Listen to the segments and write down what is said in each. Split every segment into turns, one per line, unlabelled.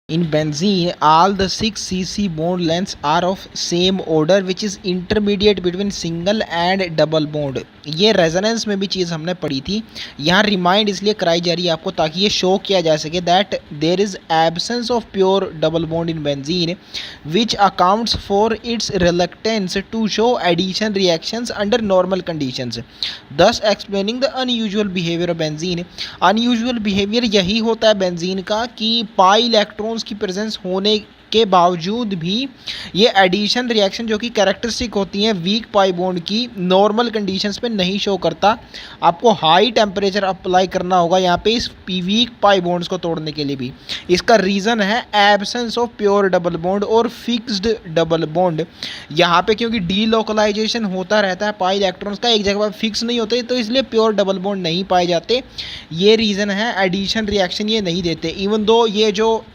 In benzene, all the 6 C bond lengths are of same order which is intermediate between single and double bond। ये resonance में भी चीज़ हमने पढ़ी थी। यहाँ रिमाइंड इसलिए कराई जा रही है आपको ताकि ये शो किया जा सके that there is absence of pure double bond in benzene which accounts for its reluctance to show addition reactions under normal conditions, thus explaining the unusual behaviour of benzene. Unusual behaviour यही होता है benzene का कि pi electrons की presence होने के बावजूद भी ये एडिशन रिएक्शन जो कि कैरेक्टरिस्टिक होती हैं वीक पाई बॉन्ड की नॉर्मल कंडीशंस पे नहीं शो करता। आपको हाई टेम्परेचर अप्लाई करना होगा यहाँ पे इस वीक पाई बॉन्ड्स को तोड़ने के लिए भी। इसका रीज़न है absence of pure double bond और फिक्स्ड डबल बॉन्ड। यहाँ पे क्योंकि डीलोकलाइजेशन होता रहता है पाई इलेक्ट्रॉन्स का, एक जगह पर फिक्स नहीं होते, तो इसलिए प्योर डबल बॉन्ड नहीं पाए जाते। ये रीज़न है, एडिशन रिएक्शन ये नहीं देते। इवन दो ये जो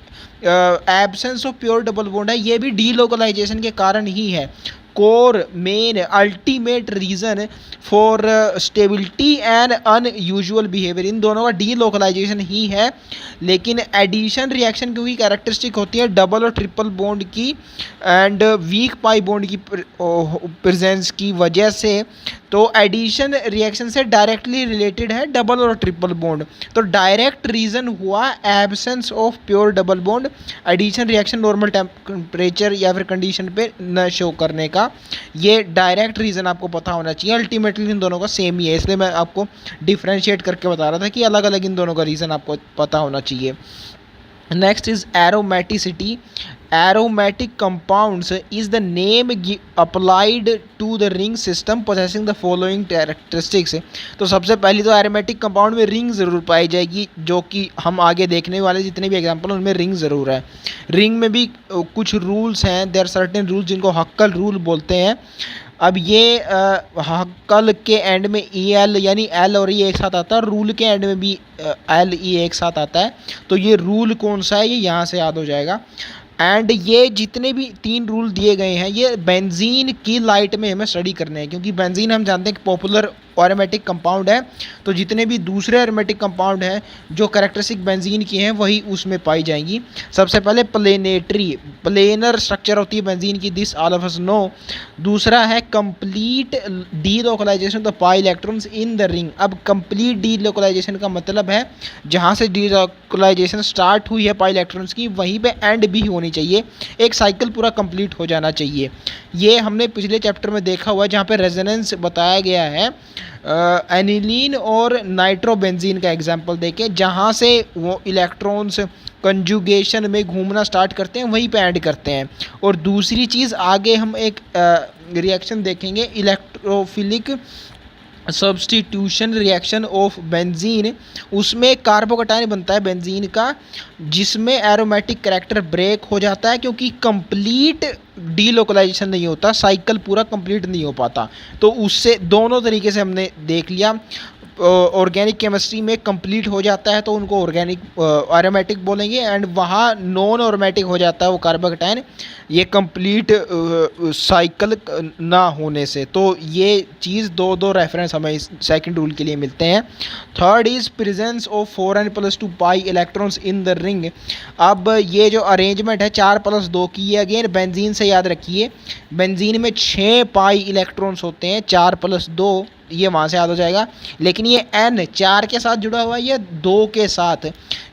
absence of pure double bond है ये भी डीलोकलाइजेशन के कारण ही है। Core main ultimate reason for stability and unusual behaviour, इन दोनों का डीलोकलाइजेशन ही है। लेकिन एडिशन रिएक्शन क्योंकि कैरेक्टरिस्टिक होती है डबल और ट्रिपल बॉन्ड की एंड वीक पाई बॉन्ड की प्रेजेंस की वजह से, तो एडिशन रिएक्शन से डायरेक्टली रिलेटेड है डबल और ट्रिपल बॉन्ड। तो डायरेक्ट रीज़न हुआ absence of pure double bond, addition reaction normal temperature या फिर कंडीशन पे न शो करने का। ये डायरेक्ट रीज़न आपको पता होना चाहिए। अल्टीमेटली इन दोनों का सेम ही है, इसलिए मैं आपको डिफ्रेंशिएट करके बता रहा था कि अलग अलग इन दोनों का रीज़न आपको पता होना चाहिए। Next is aromaticity. Aromatic compounds is the name applied to the ring system possessing the following characteristics। तो सबसे पहली तो एरोमेटिक कंपाउंड में रिंग ज़रूर पाई जाएगी, जो कि हम आगे देखने वाले जितने भी एग्जांपल हैं उनमें रिंग ज़रूर है। रिंग में भी कुछ रूल्स हैं, देयर सर्टेन रूल्स जिनको हक्कल रूल बोलते हैं। अब ये हक्कल के एंड में ई एल यानी एल और ई एक साथ आता है, रूल के एंड में भी एल ई एक साथ आता है। तो ये रूल कौन सा है ये यहाँ से याद हो जाएगा। एंड ये जितने भी 3 रूल दिए गए हैं ये बेंजीन की लाइट में हमें स्टडी करने हैं, क्योंकि बेंजीन हम जानते हैं कि पॉपुलर एरोमेटिक कंपाउंड है। तो जितने भी दूसरे एरोमेटिक कंपाउंड हैं जो कैरेक्टरिस्टिक बेंजीन की हैं वही उसमें पाई जाएंगी। सबसे पहले प्लेनर स्ट्रक्चर होती है बेंजीन की, this all of us know. दूसरा है complete delocalisation of the pi electrons in the ring. अब कंप्लीट डीलोकलाइजेशन का मतलब है जहाँ से डीलोकलाइजेशन स्टार्ट हुई है पाई इलेक्ट्रॉन्स की वहीं पे एंड भी होनी चाहिए, एक साइकिल पूरा कंप्लीट हो जाना चाहिए। ये हमने पिछले चैप्टर में देखा हुआ है जहाँ पे रेजोनेंस बताया गया है एनिलीन और नाइट्रोबेंजीन का एग्जाम्पल देके, जहाँ से वो इलेक्ट्रॉन्स कंजुगेशन में घूमना स्टार्ट करते हैं वहीं पे एंड करते हैं। और दूसरी चीज़ आगे हम एक रिएक्शन देखेंगे electrophilic substitution reaction of benzene, उसमें कार्बोकटायन बनता है बेंजीन का जिसमें एरोमेटिक कैरेक्टर ब्रेक हो जाता है क्योंकि कंप्लीट डीलोकलाइजेशन नहीं होता, साइकिल पूरा कंप्लीट नहीं हो पाता। तो उससे दोनों तरीके से हमने देख लिया। ऑर्गेनिक केमिस्ट्री में कंप्लीट हो जाता है तो उनको ऑर्गेनिक एरोमेटिक बोलेंगे, एंड वहाँ नॉन एरोमेटिक हो जाता है वो कार्बोकटायन, ये कंप्लीट साइकिल ना होने से। तो ये चीज़ दो रेफरेंस हमें इस सेकंड रूल के लिए मिलते हैं। Third is presence of 4n+2 pi electrons in the ring. अब ये जो अरेंजमेंट है 4+2 की, ये अगेन बेंजीन से याद रखिए। बेंजीन में 6 पाई इलेक्ट्रॉन्स होते हैं, 4+2 ये वहाँ से याद हो जाएगा। लेकिन ये n 4 के साथ जुड़ा हुआ है या 2 के साथ,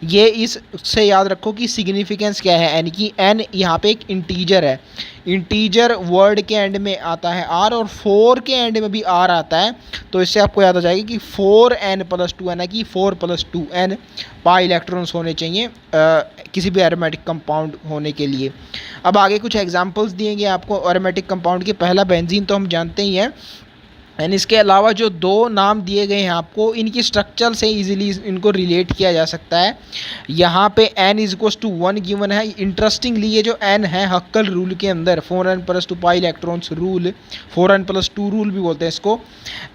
ये इससे याद रखो कि सिग्निफिकेंस क्या है n की। n यहाँ पे एक इंटीजर है, इंटीजर वर्ड के एंड में आता है r और 4 के एंड में भी r आता है। तो इससे आपको याद हो जाएगी कि 4n+2 n है कि 4+2n पाई इलेक्ट्रॉन्स होने चाहिए किसी भी एरोमेटिक कंपाउंड होने के लिए। अब आगे कुछ एग्जांपल्स दिएंगे आपको एरोमेटिक कंपाउंड के। पहला बेंजीन तो हम जानते ही हैं, एंड इसके अलावा जो 2 नाम दिए गए हैं आपको इनकी स्ट्रक्चर से इजीली इनको रिलेट किया जा सकता है। यहाँ पे n=1 गिवन है। इंटरेस्टिंगली ये जो n है हक्कल रूल के अंदर 4n+2 pi electrons rule, 4n+2 rule भी बोलते हैं इसको।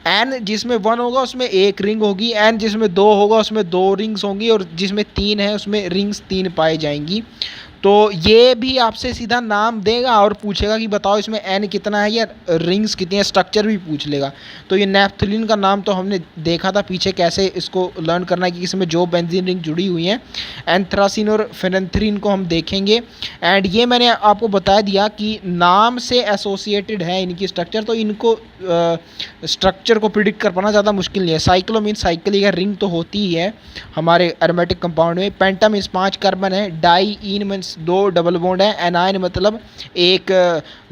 n जिसमें 1 होगा उसमें 1 रिंग होगी, n जिसमें 2 होगा उसमें 2 रिंग्स होंगी, और जिसमें 3 है उसमें रिंग्स 3 पाई जाएंगी। तो ये भी आपसे सीधा नाम देगा और पूछेगा कि बताओ इसमें एन कितना है या रिंग्स कितनी है, स्ट्रक्चर भी पूछ लेगा। तो ये नेफ्थलीन का नाम तो हमने देखा था पीछे कैसे इसको लर्न करना है कि इसमें जो बेंजीन रिंग जुड़ी हुई हैं। एंथ्रासीन और फेनेंथ्रीन को हम देखेंगे। एंड ये मैंने आपको बता दिया कि नाम से एसोसिएटेड है इनकी स्ट्रक्चर, तो इनको स्ट्रक्चर को प्रिडिक्ट कर पाना ज़्यादा मुश्किल नहीं है। साइक्लो मीन साइकिल, या रिंग तो होती ही है हमारे एरोमेटिक कंपाउंड में। पेंटा मीन्स 5 कार्बन है। डाई इन मीन्स 2 डबल बॉन्ड है। एनायन मतलब एक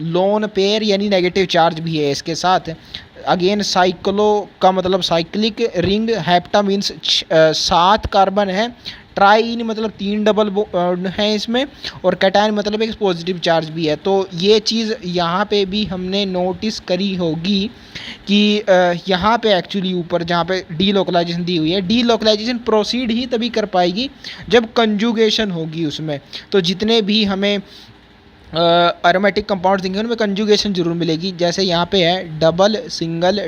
लोन पेयर यानी नेगेटिव चार्ज भी है इसके साथ। अगेन साइक्लो का मतलब cyclic ring. Hepta means 7 carbon है। ट्राइन मतलब 3 डबल बॉन्ड है इसमें। और कैटायन मतलब एक पॉजिटिव चार्ज भी है। तो ये चीज़ यहाँ पे भी हमने नोटिस करी होगी कि यहाँ पे एक्चुअली ऊपर जहाँ पे डी लोकलाइजेशन दी हुई है, डी लोकलाइजेशन प्रोसीड ही तभी कर पाएगी जब कंजुगेशन होगी उसमें। तो जितने भी हमें एरोमेटिक कंपाउंड्स देंगे उनमें कंजुगेशन जरूर मिलेगी। जैसे यहाँ पे है double single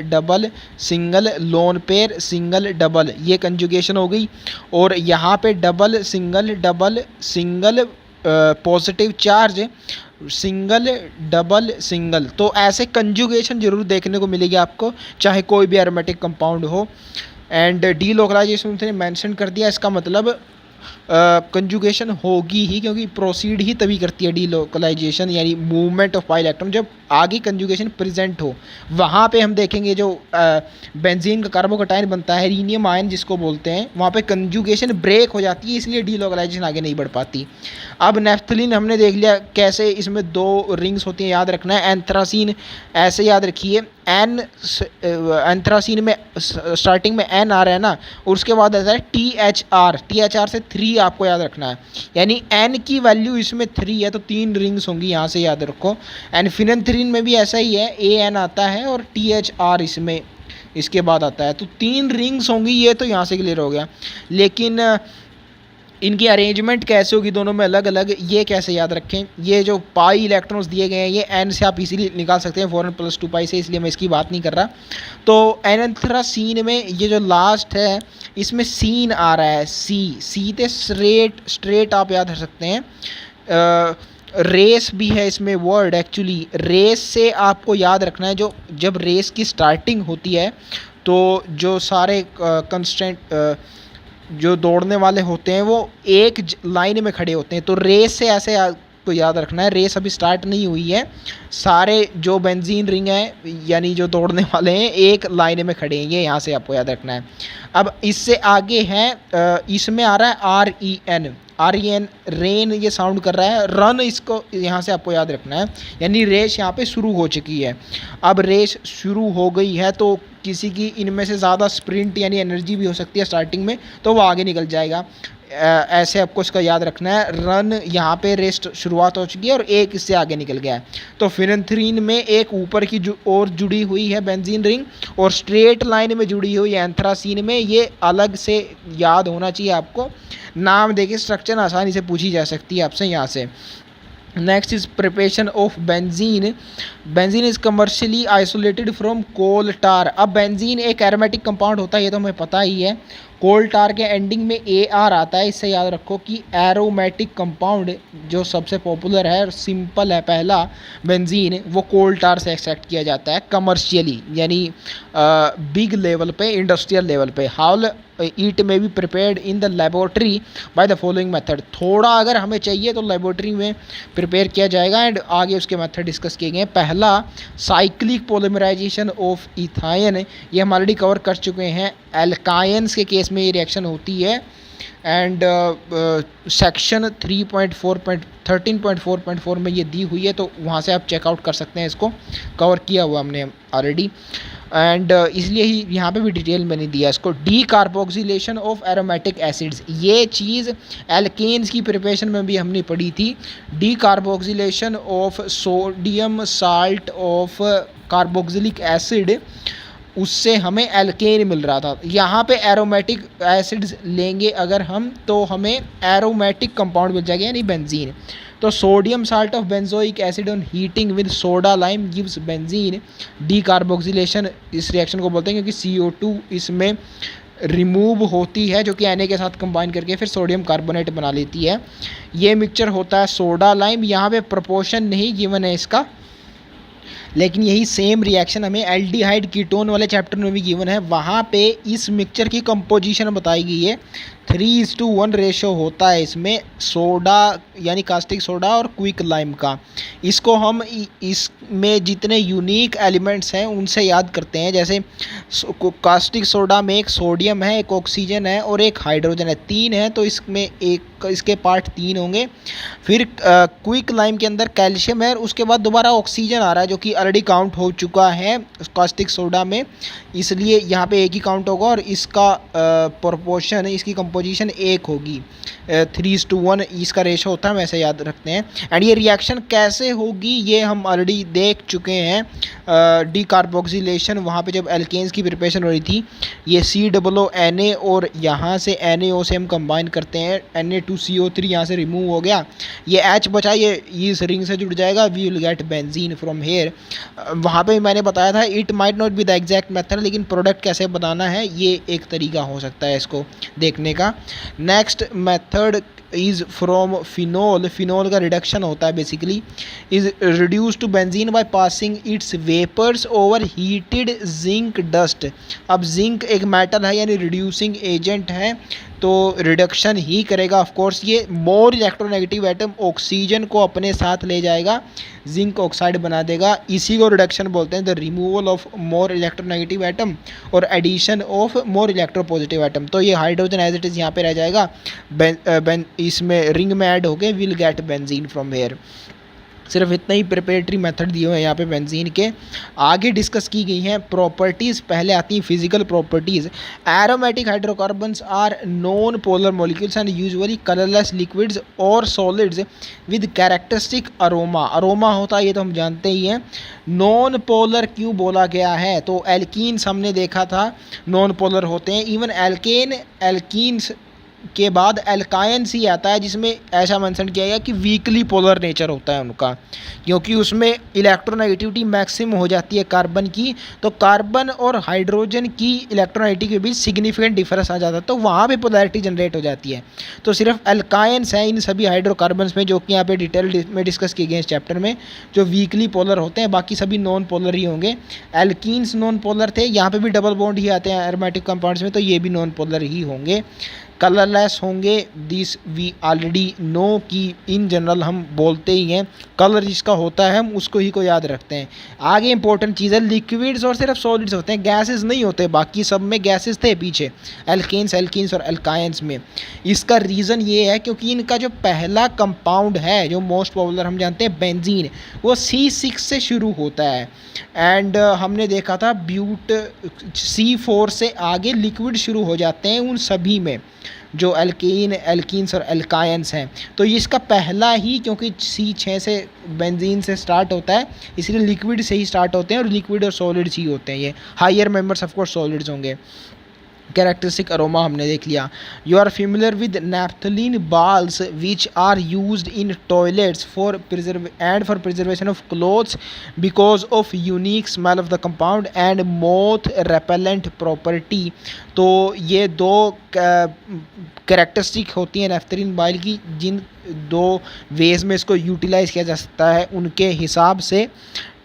lone pair single double, ये कंजुगेशन हो गई। और यहाँ पे double single positive charge single double single, तो ऐसे कंजुगेशन जरूर देखने को मिलेगी आपको चाहे कोई भी एरोमेटिक कंपाउंड हो। एंड डी लोकलाइजेशन उसने मेंशन कर दिया, इसका मतलब कंजुगेशन होगी ही, क्योंकि प्रोसीड ही तभी करती है डी लोकलाइजेशन यानी मूवमेंट ऑफ पाई इलेक्ट्रॉन जब आगे कंजुगेशन प्रेजेंट हो। वहाँ पे हम देखेंगे जो बेंजीन का कार्बोकटायन बनता है रीनियम आयन जिसको बोलते हैं, वहाँ पे कंजुगेशन ब्रेक हो जाती है, इसलिए डी लोकलाइजेशन आगे नहीं बढ़ पाती। अब नेफ्थलीन हमने देख लिया कैसे इसमें 2 रिंग्स होती हैं, याद रखना है। एंथ्रासीन ऐसे याद रखिए, एंथ्रासीन में स्टार्टिंग में एन आ रहा है ना, और उसके बाद आता है THR से 3 आपको याद रखना है, यानी एन की वैल्यू इसमें 3 है तो 3 रिंग्स होंगी, यहाँ से याद रखो। एंड फिनेंथ्रीन में भी ऐसा ही है, AN आता है और THR इसमें इसके बाद आता है, तो 3 रिंग्स होंगी। ये तो यहाँ से क्लियर हो गया। लेकिन इनकी अरेंजमेंट कैसे होगी दोनों में अलग अलग, ये कैसे याद रखें। ये जो पाई इलेक्ट्रॉन्स दिए गए हैं ये एन से आप इजीली निकाल सकते हैं 4n+2 पाई से, इसलिए मैं इसकी बात नहीं कर रहा। तो एनेंथ्रासीन में ये जो लास्ट है इसमें सीन आ रहा है, सीधे स्ट्रेट आप याद रख सकते हैं। रेस भी है इसमें वर्ड, एक्चुअली रेस से आपको याद रखना है, जो जब रेस की स्टार्टिंग होती है तो जो सारे कंस्टेंट जो दौड़ने वाले होते हैं वो एक लाइन में खड़े होते हैं। तो रेस से ऐसे आपको याद रखना है, रेस अभी स्टार्ट नहीं हुई है, सारे जो बेंजीन रिंग हैं यानी जो दौड़ने वाले हैं एक लाइन में खड़े हैं, ये यहाँ से आपको याद रखना है। अब इससे आगे है इसमें आ रहा है REN रेन, ये साउंड कर रहा है। रन इसको यहाँ से आपको याद रखना है, यानी रेस यहाँ पे शुरू हो चुकी है। अब रेस शुरू हो गई है तो किसी की इनमें से ज़्यादा स्प्रिंट यानी एनर्जी भी हो सकती है स्टार्टिंग में, तो वो आगे निकल जाएगा। ऐसे आपको इसका याद रखना है। रन यहाँ पे रेस शुरुआत हो चुकी है और एक इससे आगे निकल गया है। तो फिनेंथ्रीन में एक ऊपर की और जुड़ी हुई है बेंजीन रिंग और स्ट्रेट लाइन में जुड़ी हुई है एंथ्रासीन में, ये अलग से याद होना चाहिए आपको। नाम देखिए, स्ट्रक्चर आसानी से पूछी जा सकती है आपसे यहाँ से। Next is preparation of benzene. Benzene is commercially isolated from coal tar. अब बेंजीन एक एरोमेटिक कंपाउंड होता है, ये तो हमें पता ही है। कोल टार के एंडिंग में AR आता है, इससे याद रखो कि एरोमेटिक कंपाउंड जो सबसे पॉपुलर है और सिंपल है पहला बेंजीन, वो कोल टार से एक्सट्रैक्ट किया जाता है कमर्शियली, यानी बिग लेवल पे, इंडस्ट्रियल लेवल पे। हाउ इट में be prepared in the laboratory by the following method. थोड़ा अगर हमें चाहिए तो लेबोरेटरी में प्रिपेयर किया जाएगा एंड आगे उसके मेथड डिस्कस किए गए हैं। पहला साइक्लिक पॉलीमराइजेशन ऑफ इथाइन, ये हम ऑलरेडी कवर कर चुके हैं। एल्कायंस के केस में ये रिएक्शन होती है। एंड सेक्शन 13.4.4 में ये दी हुई है, तो वहाँ से आप चेकआउट कर सकते हैं, इसको कवर किया हुआ हमने ऑलरेडी। एंड इसलिए ही यहाँ पे भी डिटेल मैंने दिया इसको। D carboxylation of aromatic acids, ये चीज़ एल्केन्स की प्रिपरेशन में भी हमने पढ़ी थी। D carboxylation of sodium salt of carboxylic acid, उससे हमें एल्केन मिल रहा था। यहाँ पे एरोमेटिक एसिड्स लेंगे अगर हम, तो हमें एरोमेटिक कंपाउंड मिल जाएगा यानी बेंजीन। तो sodium salt of benzoic acid on heating with soda lime gives benzene. D carboxylation इस रिएक्शन को बोलते हैं क्योंकि CO2 इसमें रिमूव होती है, जो कि Na के साथ कंबाइन करके फिर सोडियम कार्बोनेट बना लेती है। ये मिक्सचर होता है सोडा लाइम। यहाँ पे प्रोपोर्शन नहीं गिवन है इसका, लेकिन यही सेम रिएक्शन हमें एल्डिहाइड कीटोन वाले चैप्टर में भी गिवन है। वहाँ पे इस मिक्सचर की कंपोजिशन बताई गई है, 3:1 रेशो होता है इसमें सोडा यानी कास्टिक सोडा और क्विक लाइम का। इसको हम इसमें जितने यूनिक एलिमेंट्स हैं उनसे याद करते हैं। जैसे कास्टिक सोडा में एक सोडियम है, एक ऑक्सीजन है और एक हाइड्रोजन है, 3 है, तो इसमें एक इसके पार्ट 3 होंगे। फिर क्विक लाइम के अंदर कैल्शियम है, उसके बाद दोबारा ऑक्सीजन आ रहा है जो कि ऑलरेडी काउंट हो चुका है कास्टिक सोडा में, इसलिए यहाँ पे एक ही काउंट होगा और इसका प्रोपोर्शन इसकी कंपोजिशन 1 होगी। 3:1 इसका रेशो होता है, हम ऐसे याद रखते हैं। एंड ये रिएक्शन कैसे होगी ये हम ऑलरेडी देख चुके हैं। डीकार्बोक्सिलेशन, वहाँ पे जब एल्केन्स की प्रिपरेशन हो रही थी, ये COONA और यहाँ से NaO से हम कंबाइन करते हैं, Na2CO3 यहाँ से रिमूव हो गया, ये H बचा, ये इस रिंग से जुड़ जाएगा, we will get benzene from here. वहाँ पे मैंने बताया था it might not be the exact method, लेकिन प्रोडक्ट कैसे बनाना है ये एक तरीका हो सकता है इसको देखने का। Next method is from phenol. Phenol का रिडक्शन होता है basically, is reduce to benzene by passing its vapours over heated zinc dust. अब जिंक एक मेटल है यानी रिड्यूसिंग एजेंट है, तो रिडक्शन ही करेगा। ऑफ कोर्स ये मोर इलेक्ट्रोनेगेटिव एटम ऑक्सीजन को अपने साथ ले जाएगा, जिंक ऑक्साइड बना देगा, इसी को रिडक्शन बोलते हैं, the removal of more electronegative atom और addition of more electropositive atom. तो ये हाइड्रोजन एज इट इज़ यहाँ पे रह जाएगा, इसमें रिंग में ऐड हो गए, will get benzene from hair. सिर्फ इतना ही प्रिपरेटरी मेथड दिए हुए हैं यहाँ पे बेंजीन के। आगे डिस्कस की गई हैं प्रॉपर्टीज़, पहले आती हैं physical properties. Aromatic hydrocarbons are non polar molecules and usually colourless liquids और solids with characteristic aroma. Aroma होता है ये तो हम जानते ही हैं। नॉन पोलर क्यों बोला गया है, तो एल्कीन्स हमने देखा था नॉन पोलर होते हैं, इवन एल्कीन्स के बाद एल्कायंस ही आता है जिसमें ऐसा मेंशन किया गया कि वीकली पोलर नेचर होता है उनका, क्योंकि उसमें इलेक्ट्रोनेगेटिविटी मैक्सिमम हो जाती है कार्बन की, तो कार्बन और हाइड्रोजन की इलेक्ट्रोनेगेटिविटी के बीच सिग्निफिकेंट डिफरेंस आ जाता है, तो वहाँ पे पोलैरिटी जनरेट हो जाती है। तो सिर्फ एल्कायंस हैं इन सभी हाइड्रोकार्बन्स में, जो कि यहाँ पे डिटेल में डिस्कस किए गए इस चैप्टर में, जो वीकली पोलर होते हैं, बाकी सभी नॉन पोलर ही होंगे। एल्कीन्स नॉन पोलर थे, यहाँ पे भी डबल बॉन्ड ही आते हैं एरोमेटिक कंपाउंड्स में, तो ये भी नॉन पोलर ही होंगे। कलरलेस होंगे, दिस वी ऑलरेडी नो कि इन जनरल हम बोलते ही हैं, कलर जिसका होता है हम उसको ही को याद रखते हैं। आगे इंपॉर्टेंट चीज़ है लिक्विड्स और सिर्फ सॉलिड्स होते हैं, गैसेस नहीं होते, बाकी सब में गैसेस थे पीछे एल्केन्स और एल्कायंस में। इसका रीज़न ये है क्योंकि इनका जो पहला कंपाउंड है जो मोस्ट पॉपुलर हम जानते हैं बेंजीन, वो C6 से शुरू होता है। एंड हमने देखा था ब्यूट C4 से आगे लिक्विड शुरू हो जाते हैं उन सभी में जो एल्कीन्स और एल्कायंस हैं। तो ये इसका पहला ही, क्योंकि C6 से बेंजीन से स्टार्ट होता है, इसलिए लिक्विड से ही स्टार्ट होते हैं और लिक्विड और सॉलिड्स ही होते हैं। ये higher members of course solids होंगे। कैरेक्टरिस्टिक अरोमा हमने देख लिया। You are familiar with naphthalene balls which are used in toilets for preservation of clothes because of unique smell of the compound and moth repellent property. तो ये दो characteristic होती हैं naphthalene bile की, जिन दो वेज में इसको यूटिलाइज किया जा सकता है उनके हिसाब से।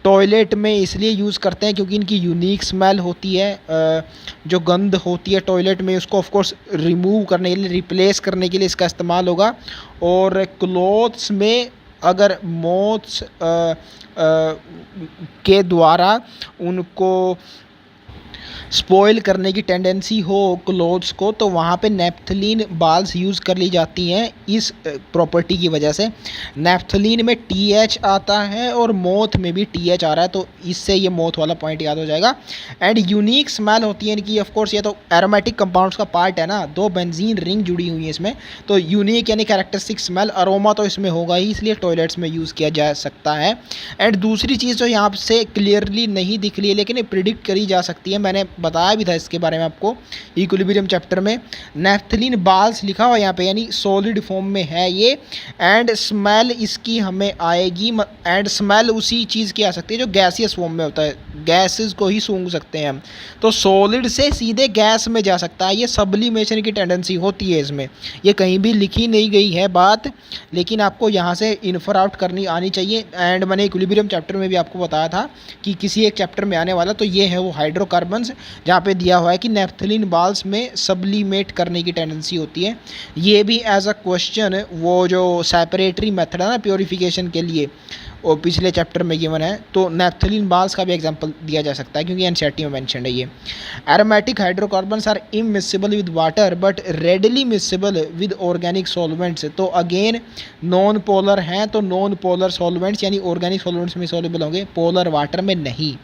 टॉयलेट में इसलिए यूज़ करते हैं क्योंकि इनकी यूनिक स्मेल होती है, जो गंध होती है टॉयलेट में, उसको ऑफ कोर्स रिमूव करने के लिए, रिप्लेस करने के लिए इसका इस्तेमाल होगा। और क्लोथ्स में अगर मोथ्स के द्वारा उनको स्पॉइल करने की टेंडेंसी हो क्लोथ्स को, तो वहाँ पे नैप्थलीन बाल्स यूज़ कर ली जाती हैं इस प्रॉपर्टी की वजह से। नैप्थलीन में TH आता है और मोथ में भी TH आ रहा है, तो इससे ये मोथ वाला पॉइंट याद हो जाएगा। एंड यूनिक स्मेल होती है इनकी, ऑफ कोर्स ये तो एरोमेटिक कंपाउंड्स का पार्ट है ना, दो बेंजीन रिंग जुड़ी हुई है इसमें, तो यूनिक यानी कैरेक्टरिस्टिक स्मेल, अरोमा तो इसमें होगा ही, इसलिए टॉयलेट्स में यूज़ किया जा सकता है। एंड दूसरी चीज़ जो यहाँ से क्लियरली नहीं दिख रही है लेकिन प्रिडिक्ट करी जा सकती है, मैंने बताया भी था इसके बारे में आपको इक्विलिब्रियम चैप्टर में, नैप्थलीन बाल्स लिखा हुआ यहाँ पे, यानी सॉलिड फॉर्म में है ये। एंड स्मेल इसकी हमें आएगी, एंड स्मेल उसी चीज़ की आ सकती है जो गैसियस फॉर्म में होता है, गैसेस को ही सूंघ सकते हैं हम। तो सॉलिड से सीधे गैस में जा सकता है, ये सब्लिमेशन की टेंडेंसी होती है इसमें। ये कहीं भी लिखी नहीं गई है बात, लेकिन आपको यहाँ से इन्फर आउट करनी आनी चाहिए। एंड मैंने इक्विलिब्रियम चैप्टर में भी आपको बताया था कि किसी एक चैप्टर में आने वाला, तो ये है वो हाइड्रोकार्बन्स, जहाँ पे दिया हुआ है कि नेफ्थलीन बाल्स में सब्लिमेट करने की टेंडेंसी होती है। ये भी एज अ क्वेश्चन वो जो सेपरेटरी मेथड है ना प्योरीफिकेशन के लिए, और पिछले चैप्टर में गिवन है, तो नेफ्थलीन बाल्स का भी एग्जांपल दिया जा सकता है क्योंकि एनसीईआरटी में मेंशन है ये। Aromatic hydrocarbons are immiscible with water but readily miscible with organic solvents. तो अगेन नॉन पोलर हैं, तो नॉन पोलर सॉल्वेंट्स यानी ऑर्गेनिक सॉल्वेंट्स में सॉल्युबल होंगे, पोलर वाटर में नहीं।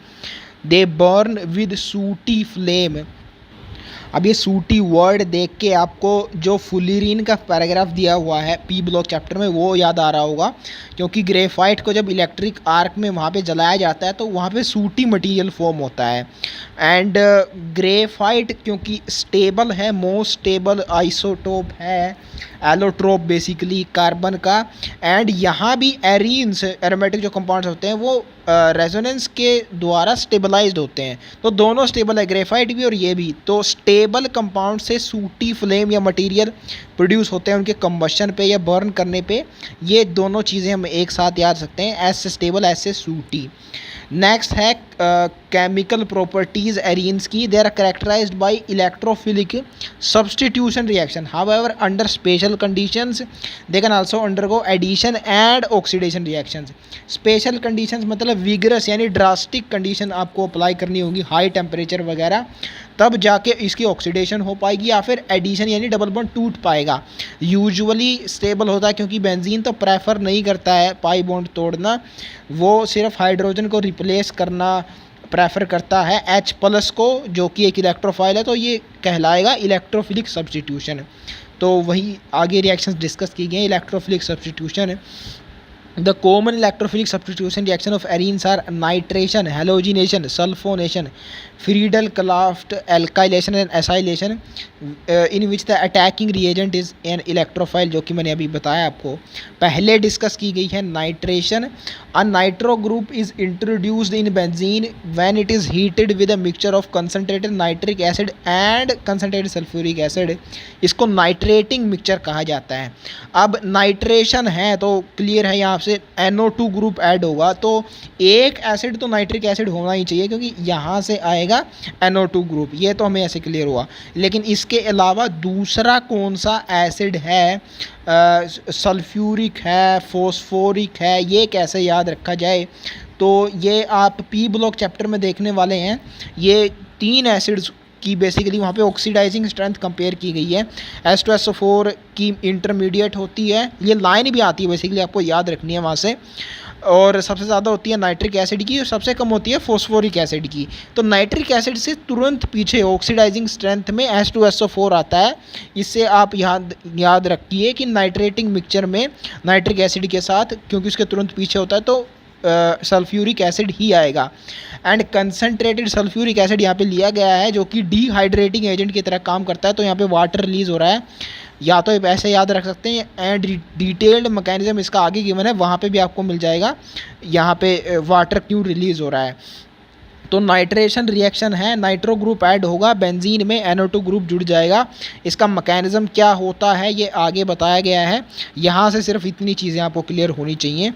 They burn with sooty flame. अब ये सूटी वर्ड देख के आपको जो फुलिरीन का पैराग्राफ दिया हुआ है पी ब्लॉक चैप्टर में वो याद आ रहा होगा, क्योंकि ग्रेफाइट को जब इलेक्ट्रिक आर्क में वहाँ पे जलाया जाता है तो वहाँ पे सूटी मटेरियल फॉर्म होता है। एंड ग्रेफाइट क्योंकि स्टेबल है, मोस्ट स्टेबल आइसोटोप है, एलोट्रोप बेसिकली कार्बन का। एंड यहाँ भी एरीन्स एरोमेटिक जो कंपाउंड्स होते हैं वो रेजोनेंस के द्वारा स्टेबलाइज्ड होते हैं, तो दोनों स्टेबल है, ग्रेफाइट भी और ये भी। तो स्टेबल कंपाउंड से सूटी फ्लेम या मटेरियल प्रोड्यूस होते हैं उनके कंबशन पे या बर्न करने पे। ये दोनों चीज़ें हम एक साथ याद सकते हैं, एस से स्टेबल, एस से सूटी। नेक्स्ट है केमिकल प्रॉपर्टीज एरीन्स की। They are characterised by electrophilic substitution reaction, however under special conditions they can also undergo addition and oxidation reactions. Special conditions मतलब विगरस यानी ड्रास्टिक कंडीशन आपको apply करनी होगी, high temperature वगैरह, तब जाके इसकी ऑक्सीडेशन हो पाएगी, या फिर एडिशन यानी डबल बॉन्ड टूट पाएगा। यूजुअली स्टेबल होता है क्योंकि बेंजीन तो प्रेफर नहीं करता है पाई बॉन्ड तोड़ना, वो सिर्फ हाइड्रोजन को रिप्लेस करना प्रेफर करता है H+ को, जो कि एक इलेक्ट्रोफाइल है, तो ये कहलाएगा इलेक्ट्रोफिलिक सब्स्टिट्यूशन। तो वही आगे रिएक्शंस डिस्कस की गई हैं electrophilic substitution. The common electrophilic substitution reaction of arenes are nitration, halogenation, sulfonation, Friedel-Crafts alkylation and acylation, in which the attacking reagent is an electrophile, जो कि मैंने अभी बताया आपको। पहले डिस्कस की गई है nitration. A nitro group is introduced in benzene when it is heated with a mixture of concentrated nitric acid and concentrated sulfuric acid। इसको नाइट्रेटिंग मिक्सचर कहा जाता है। अब नाइट्रेशन है तो क्लियर है, यहाँ से NO2 ग्रुप ऐड होगा, तो एक एसिड तो नाइट्रिक एसिड होना ही चाहिए क्योंकि यहाँ से आएगा NO2 ग्रुप, ये तो हमें ऐसे क्लियर हुआ। लेकिन इसके अलावा दूसरा कौन सा एसिड है, सल्फ्यूरिक है, फोस्फोरिक है, ये कैसे याद रखा जाए, तो ये आप पी ब्लॉक चैप्टर में देखने वाले हैं। ये 3 एसिड्स की बेसिकली वहाँ पे ऑक्सीडाइजिंग स्ट्रेंथ कंपेयर की गई है। H2SO4 की इंटरमीडिएट होती है, ये लाइन भी आती है बेसिकली, आपको याद रखनी है वहाँ से, और सबसे ज़्यादा होती है नाइट्रिक एसिड की और सबसे कम होती है फोस्फोरिक एसिड की। तो नाइट्रिक एसिड से तुरंत पीछे ऑक्सीडाइजिंग स्ट्रेंथ में H2SO4 आता है। इससे आप याद रखिए कि नाइट्रेटिंग मिक्सचर में नाइट्रिक एसिड के साथ, क्योंकि उसके तुरंत पीछे होता है, तो सल्फ्यूरिक एसिड ही आएगा। एंड कंसनट्रेटेड सल्फ्यूरिक एसिड यहाँ पे लिया गया है जो कि डिहाइड्रेटिंग एजेंट की तरह काम करता है, तो यहाँ पे वाटर रिलीज हो रहा है, या तो ऐसे याद रख सकते हैं। एंड डिटेल्ड मैकेनिज्म इसका आगे गिवन है, वहाँ पे भी आपको मिल जाएगा यहाँ पे वाटर क्यों रिलीज हो रहा है। तो नाइट्रेशन रिएक्शन है, नाइट्रो ग्रुप ऐड होगा, बेंजीन में NO2 ग्रुप जुड़ जाएगा। इसका मैकेनिज्म क्या होता है ये आगे बताया गया है, यहाँ से सिर्फ इतनी चीज़ें आपको क्लियर होनी चाहिए।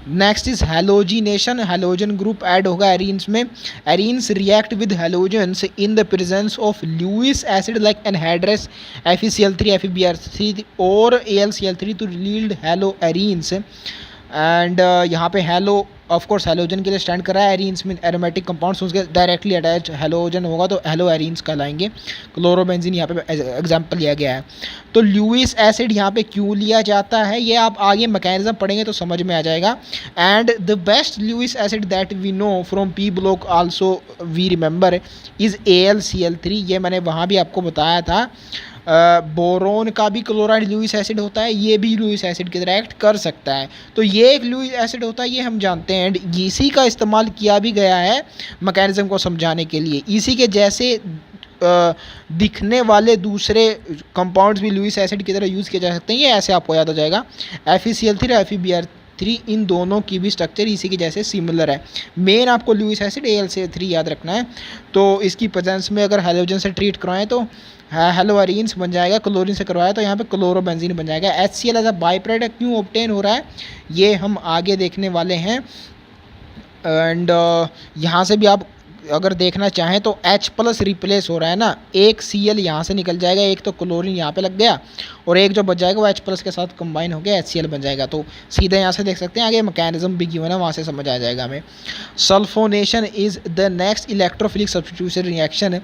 Next is halogenation, halogen group add होगा एरीन्स में। Arenes react with halogens in the presence of Lewis acid like anhydrous FeCl3 FeBr3 और AlCl3 to yield halo arenes. And यहाँ पे हैलो ऑफ कोर्स हैलोजन के लिए stand कर रहा है, एरीन्स में एरोमेटिक कंपाउंड्स उसके डायरेक्टली अटैच हैलोजन होगा तो हैलो एरीन्स कहलाएंगे। क्लोरोबेंजीन यहाँ पे एग्जांपल लिया गया है। तो लुइस एसिड यहाँ पे क्यों लिया जाता है ये आप आगे मैकेनिज्म पढ़ेंगे तो समझ में आ जाएगा। And the best Lewis acid that we know from p block also we remember is AlCl3, ये मैंने वहाँ भी आपको बताया था। बोरोन का भी क्लोराइड लुइस एसिड होता है, ये भी लुइस एसिड की तरह एक्ट कर सकता है, तो ये एक लुइस एसिड होता है, ये हम जानते हैं। एंड इसी का इस्तेमाल किया भी गया है मैकेनिज्म को समझाने के लिए। इसी के जैसे दिखने वाले दूसरे कंपाउंड्स भी लुइस एसिड की तरह यूज़ किए जा सकते हैं, ये ऐसे आपको याद हो जाएगा। FeCl3 FeBr 3 इन दोनों की भी स्ट्रक्चर इसी के जैसे सिमिलर है। मेन आपको लुईस एसिड AlCl3 याद रखना है। तो इसकी प्रेजेंस में अगर हैलोजन से ट्रीट करवाएं तो हेलोअरीन्स बन जाएगा, क्लोरीन से करवाया तो यहाँ पे क्लोरोबेंजीन बन जाएगा। HCl as a by product क्यों ऑब्टेन हो रहा है ये हम आगे देखने वाले हैं। एंड यहाँ से भी आप अगर देखना चाहें तो H+ रिप्लेस हो रहा है ना, एक Cl यहाँ से निकल जाएगा, एक तो क्लोरीन यहाँ पे लग गया और एक जो बच जाएगा वो H+ के साथ कंबाइन हो गया HCl बन जाएगा। तो सीधे यहाँ से देख सकते हैं, आगे मैकेनिज्म भी गिवन है, वहाँ से समझ आ जाएगा हमें। Sulphonation is the next electrophilic substitution reaction.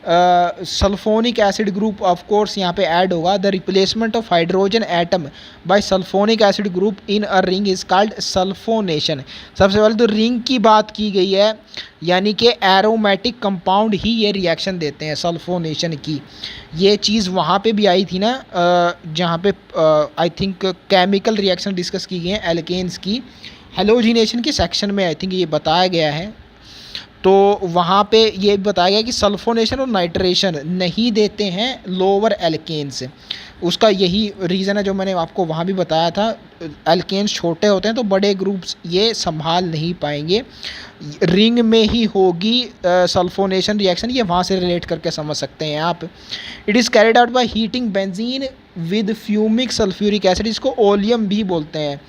Sulphonic acid group of course यहाँ पे ऐड होगा। The replacement of hydrogen atom by sulphonic acid group in a ring is called sulphonation. सबसे पहले तो रिंग की बात की गई है, यानी कि एरोमेटिक कंपाउंड ही ये रिएक्शन देते हैं सल्फोनेशन की। ये चीज़ वहाँ पे भी आई थी ना, जहाँ पे I think chemical reaction discuss की गई हैं एल्केन्स की, हेलोजिनेशन के सेक्शन में आई थिंक ये बताया गया है। तो वहाँ पे ये बताया गया कि सल्फोनेशन और नाइट्रेशन नहीं देते हैं लोअर एल्केन्स। उसका यही रीज़न है जो मैंने आपको वहाँ भी बताया था, एल्केन्स छोटे होते हैं तो बड़े ग्रुप्स ये संभाल नहीं पाएंगे, रिंग में ही होगी सल्फोनेशन रिएक्शन, ये वहाँ से रिलेट करके समझ सकते हैं आप। It is carried out by heating benzene with fuming sulphuric acid, इसको ओलियम भी बोलते हैं।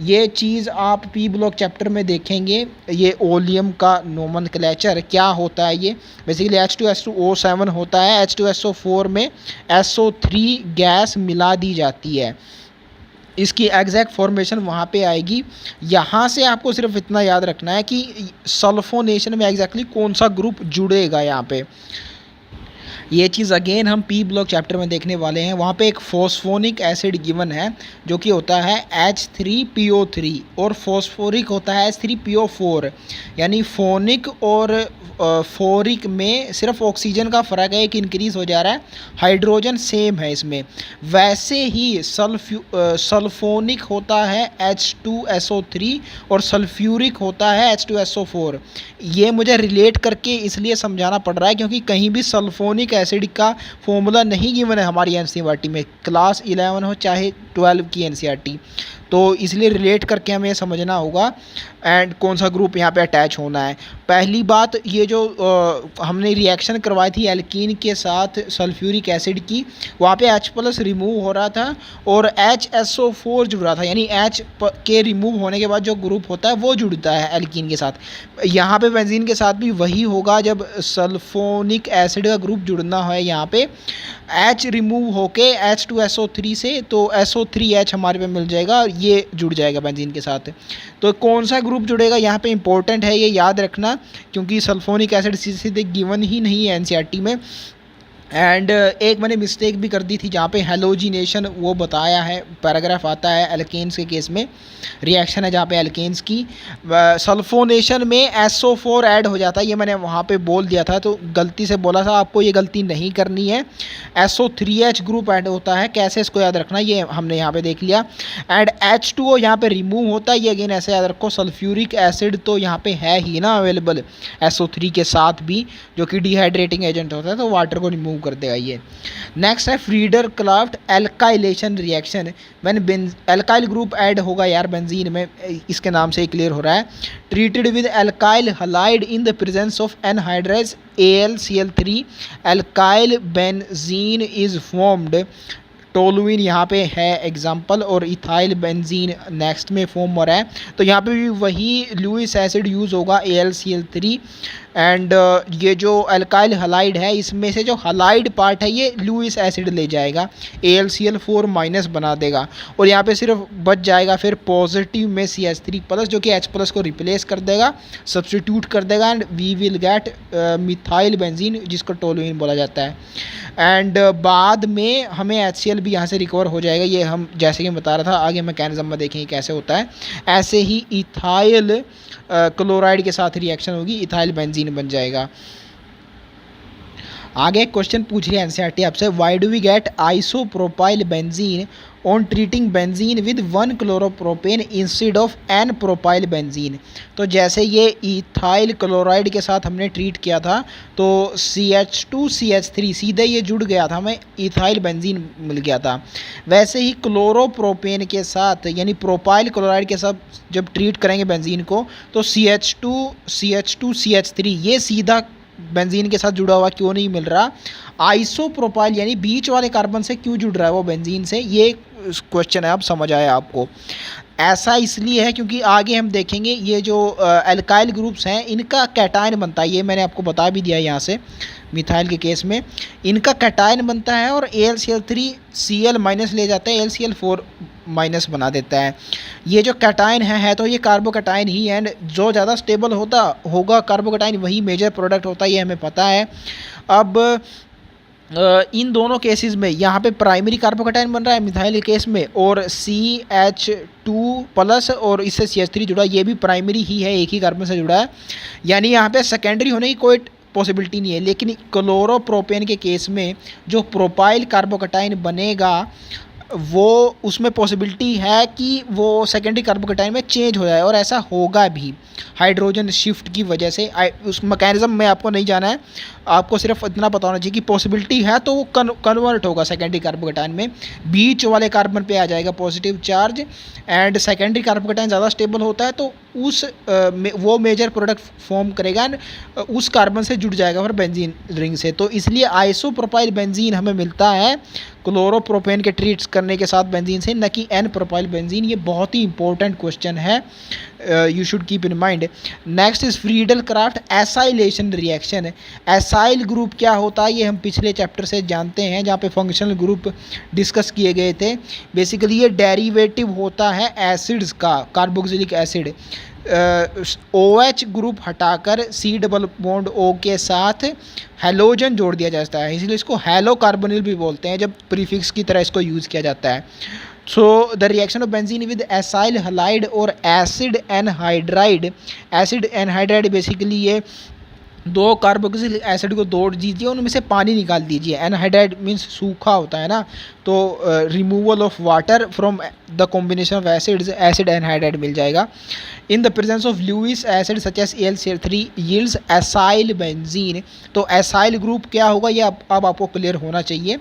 ये चीज़ आप पी ब्लॉक चैप्टर में देखेंगे, ये ओलियम का नोमेनक्लेचर क्या होता है। ये बेसिकली H2SO7 होता है, H2SO4 में SO3 गैस मिला दी जाती है, इसकी एग्जैक्ट फॉर्मेशन वहाँ पे आएगी। यहाँ से आपको सिर्फ इतना याद रखना है कि सल्फोनेशन में एग्जैक्टली कौन सा ग्रुप जुड़ेगा यहाँ पे। ये चीज़ अगेन हम पी ब्लॉक चैप्टर में देखने वाले हैं। वहाँ पे एक फोस्फोनिक एसिड गिवन है जो कि होता है H3PO3 और फॉस्फोरिक होता है H3PO4, यानी फोनिक और फोरिक में सिर्फ ऑक्सीजन का फ़र्क है, एक इंक्रीज़ हो जा रहा है, हाइड्रोजन सेम है इसमें। वैसे ही सल्फोनिक होता है H2SO3 और सल्फ्यूरिक होता है H2SO4। ये मुझे रिलेट करके इसलिए समझाना पड़ रहा है क्योंकि कहीं भी सल्फोनिक एसिड का फॉर्मूला नहीं गिवन है हमारी एनसीईआरटी में, क्लास 11 हो चाहे 12 की एनसीईआरटी, तो इसलिए रिलेट करके हमें समझना होगा एंड कौन सा ग्रुप यहाँ पे अटैच होना है। पहली बात, ये जो हमने रिएक्शन करवाई थी एल्कीन के साथ सल्फ्यूरिक एसिड की, वहाँ पे H+ रिमूव हो रहा था और HSO4 जुड़ रहा था, यानी H के रिमूव होने के बाद जो ग्रुप होता है वो जुड़ता है एल्कीन के साथ। यहाँ पे बेंजीन के साथ भी वही होगा, जब सल्फोनिक एसिड का ग्रुप जुड़ना है यहाँ पे H रिमूव होके H2SO3 से तो SO3H हमारे पे मिल जाएगा, ये जुड़ जाएगा बेंजीन के साथ। तो कौन सा ग्रुप जुड़ेगा यहाँ पे इंपॉर्टेंट है, ये याद रखना, क्योंकि सल्फोनिक एसिड सीधे गिवन ही नहीं है एनसीईआरटी में। एंड एक मैंने मिस्टेक भी कर दी थी जहाँ पे हेलोजिनेशन वो बताया है, पैराग्राफ आता है एल्केन्स के केस में, रिएक्शन है जहाँ पे एल्केन्स की। सल्फोनेशन में SO4 ऐड हो जाता है, ये मैंने वहाँ पे बोल दिया था, तो गलती से बोला था, आपको ये गलती नहीं करनी है। SO3H ग्रुप ऐड होता है, कैसे इसको याद रखना ये हमने यहाँ पे देख लिया। एंड H2O यहाँ पे रिमूव होता है, ये अगेन ऐसे याद रखो। सल्फ्यूरिक एसिड तो यहाँ पे है ही ना अवेलेबल SO3 के साथ भी, जो कि डिहाइड्रेटिंग एजेंट होता है, तो वाटर को रिमूव कर देगा ये। नेक्स्ट है Friedel Crafts alkylation reaction, when alkyl group add होगा यार बेंजीन में, इसके नाम से ही क्लियर हो रहा है। Treated with alkyl halide in the presence of anhydrous AlCl3 alkyl benzene is formed. Toluene यहाँ पे है एग्जाम्पल, और इथाइल बेंजीन नेक्स्ट में फॉर्म हो रहा है, तो यहाँ पे भी वही लुईस एसिड यूज़ होगा AlCl3। एंड ये जो अल्काइल हलाइड है, इसमें से जो हलाइड पार्ट है ये लुईस एसिड ले जाएगा, AlCl4- बना देगा, और यहाँ पे सिर्फ बच जाएगा फिर पॉजिटिव में CH3+, जो कि H+ को रिप्लेस कर देगा, सब्सटीट्यूट कर देगा, and we will get methyl benzene, जिसको टोलुइन बोला जाता है। एंड बाद में हमें HCl भी यहाँ से रिकवर हो जाएगा, ये हम जैसे कि मैं बता रहा था, आगे मैकेनिज्म में देखेंगे कैसे होता है। ऐसे ही इथाइल क्लोराइड के साथ रिएक्शन होगी, इथाइल बेंजीन बन जाएगा। आगे क्वेश्चन पूछ रही है एनसीईआरटी आपसे, why do we get isopropyl benzene on treating benzene with 1 chloropropane instead of n propyl benzene. तो जैसे ये इथाइल क्लोराइड के साथ हमने ट्रीट किया था तो CH2CH3 सीधे ये जुड़ गया था, हमें इथाइल बेंजीन मिल गया था। वैसे ही क्लोरोप्रोपेन के साथ यानी प्रोपाइल क्लोराइड के साथ जब ट्रीट करेंगे बेंजीन को तो CH2CH3 ये सीधा बेंजीन के साथ जुड़ा हुआ क्यों नहीं मिल रहा, आइसोप्रोपाइल यानी बीच वाले कार्बन से क्यों जुड़ रहा है वो बेंजीन से, ये क्वेश्चन है। अब समझ आया आपको। ऐसा इसलिए है क्योंकि आगे हम देखेंगे ये जो एल्काइल ग्रुप्स हैं इनका कैटायन बनता है, ये मैंने आपको बता भी दिया यहाँ से। मिथाइल के केस में इनका कैटायन बनता है और AlCl3 Cl माइनस ले जाता है, AlCl4 माइनस बना देता है। ये जो कैटायन है तो ये कार्बोकैटायन ही, एंड जो ज़्यादा स्टेबल होगा कार्बोकैटायन वही मेजर प्रोडक्ट होता है, ये हमें पता है। अब इन दोनों केसेस में यहाँ पे प्राइमरी कार्बोकैटायन बन रहा है मिथाइल के केस में, और CH2 प्लस और इससे CH3 जुड़ा, ये भी प्राइमरी ही है, एक ही कार्बन से जुड़ा है, यानी यहाँ पे सेकेंडरी होने की कोई पॉसिबिलिटी नहीं है। लेकिन क्लोरोप्रोपेन के केस में जो प्रोपाइल कार्बोकैटायन बनेगा वो उसमें पॉसिबिलिटी है कि वो सेकेंडरी कार्बोकैटायन में चेंज हो जाए, और ऐसा होगा भी हाइड्रोजन शिफ्ट की वजह से। उस मैकेनिज्म में आपको नहीं जाना है, आपको सिर्फ इतना पता होना चाहिए कि पॉसिबिलिटी है तो वो कन्वर्ट होगा सेकेंडरी कार्बोकैटायन में, बीच वाले कार्बन पे आ जाएगा positive charge, and secondary carbocation ज़्यादा स्टेबल होता है तो वो मेजर प्रोडक्ट फॉर्म करेगा एंड उस कार्बन से जुड़ जाएगा फिर बेंजीन रिंग से। तो इसलिए आइसोप्रोपाइल बेंजीन हमें मिलता है क्लोरोप्रोपेन के ट्रीट्स करने के साथ बेंजीन से, न कि एन प्रोपाइल बेंजीन। ये बहुत ही इंपॉर्टेंट क्वेश्चन है, you should keep in mind. Next is Friedel Crafts acylation reaction. Acyl group क्या होता है ये हम पिछले चैप्टर से जानते हैं जहाँ पे फंक्शनल ग्रुप डिस्कस किए गए थे। बेसिकली ये डेरिवेटिव होता है एसिड्स का, कार्बोक्सिलिक एसिड। OH ग्रुप हटाकर C डबल बॉन्ड O के साथ हेलोजन जोड़ दिया जाता है, इसलिए इसको हेलो कार्बोनिल भी बोलते हैं जब प्रीफिक्स की तरह इसको यूज़ किया जाता है। So the reaction of benzene with acyl halide और acid anhydride. Acid anhydride basically ये दो कार्बोक्सिलिक एसिड को तोड़ दीजिए, उनमें से पानी निकाल दीजिए। एनहाइड्राइड मीन्स सूखा होता है ना, तो removal of water from the combination of acids, acid anhydride मिल जाएगा। In the presence of Lewis acid such as AlCl3 yields acyl benzene. तो एसाइल ग्रुप क्या होगा ये अब आपको क्लियर होना चाहिए।